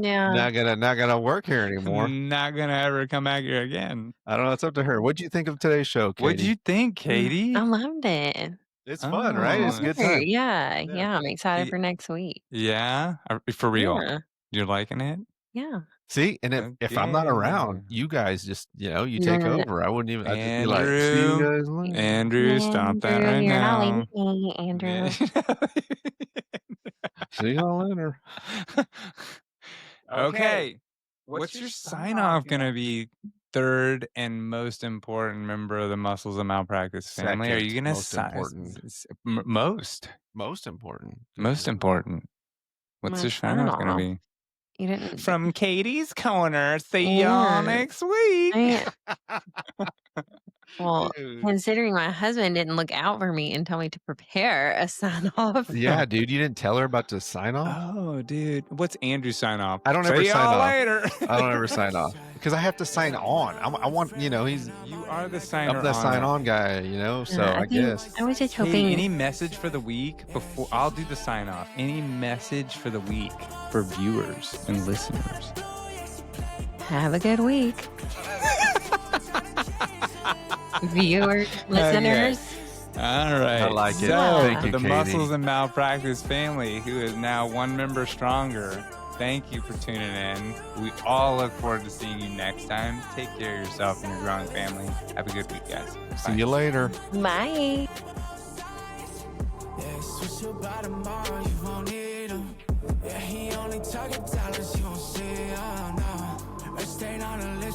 S3: Yeah.
S1: Not gonna work here anymore.
S2: Not gonna ever come back here again.
S1: I don't know. It's up to her. What'd you think of today's show, Katie?
S2: What'd you think, Katie?
S3: I loved it.
S1: It's fun, right? It's a good time.
S3: Yeah. I'm excited for next week.
S2: Yeah, for real.
S3: Yeah.
S2: You're liking it?
S3: Yeah.
S1: See, and if I'm not around, you guys just you take over. I wouldn't even. I'd just be like, see you guys later.
S2: Andrew, stop that right
S3: You're not
S2: now.
S3: leaving me, Andrew.
S1: See y'all later.
S2: Okay. What's your sign off gonna be? Third and most important member of the Muscles and Malpractice family. Are you gonna
S1: most important?
S2: Most
S1: important.
S2: Most important. What's
S3: My
S2: your sign off gonna
S3: sign-off.
S2: be?
S3: You didn't.
S2: From Katie's Corner. See y'all next week.
S3: Well, considering my husband didn't look out for me and tell me to prepare a sign off.
S1: Yeah, dude, you didn't tell her about the sign off?
S2: Oh, dude. What's Andrew's sign off?
S1: I don't ever
S2: See
S1: sign
S2: y'all
S1: off.
S2: later.
S1: I don't ever sign off because I have to sign on. I want, he's
S2: You are the signer
S1: I'm the sign on guy, so I guess.
S3: I was just
S2: Hey,
S3: hoping.
S2: any message for the week before I'll do the sign off? Any message for the week for viewers and listeners?
S3: Have a good week. Viewers, listeners.
S2: All right.
S1: I like it.
S2: So,
S1: Thank
S2: for
S1: you,
S2: the
S1: Katie.
S2: Muscles and Malpractice family, who is now one member stronger, thank you for tuning in. We all look forward to seeing you next time. Take care of yourself and your growing family. Have a good week, guys.
S1: See you later.
S3: Bye.
S14: Yeah, he only talking dollars, you won't see, oh no. I stayed on a list.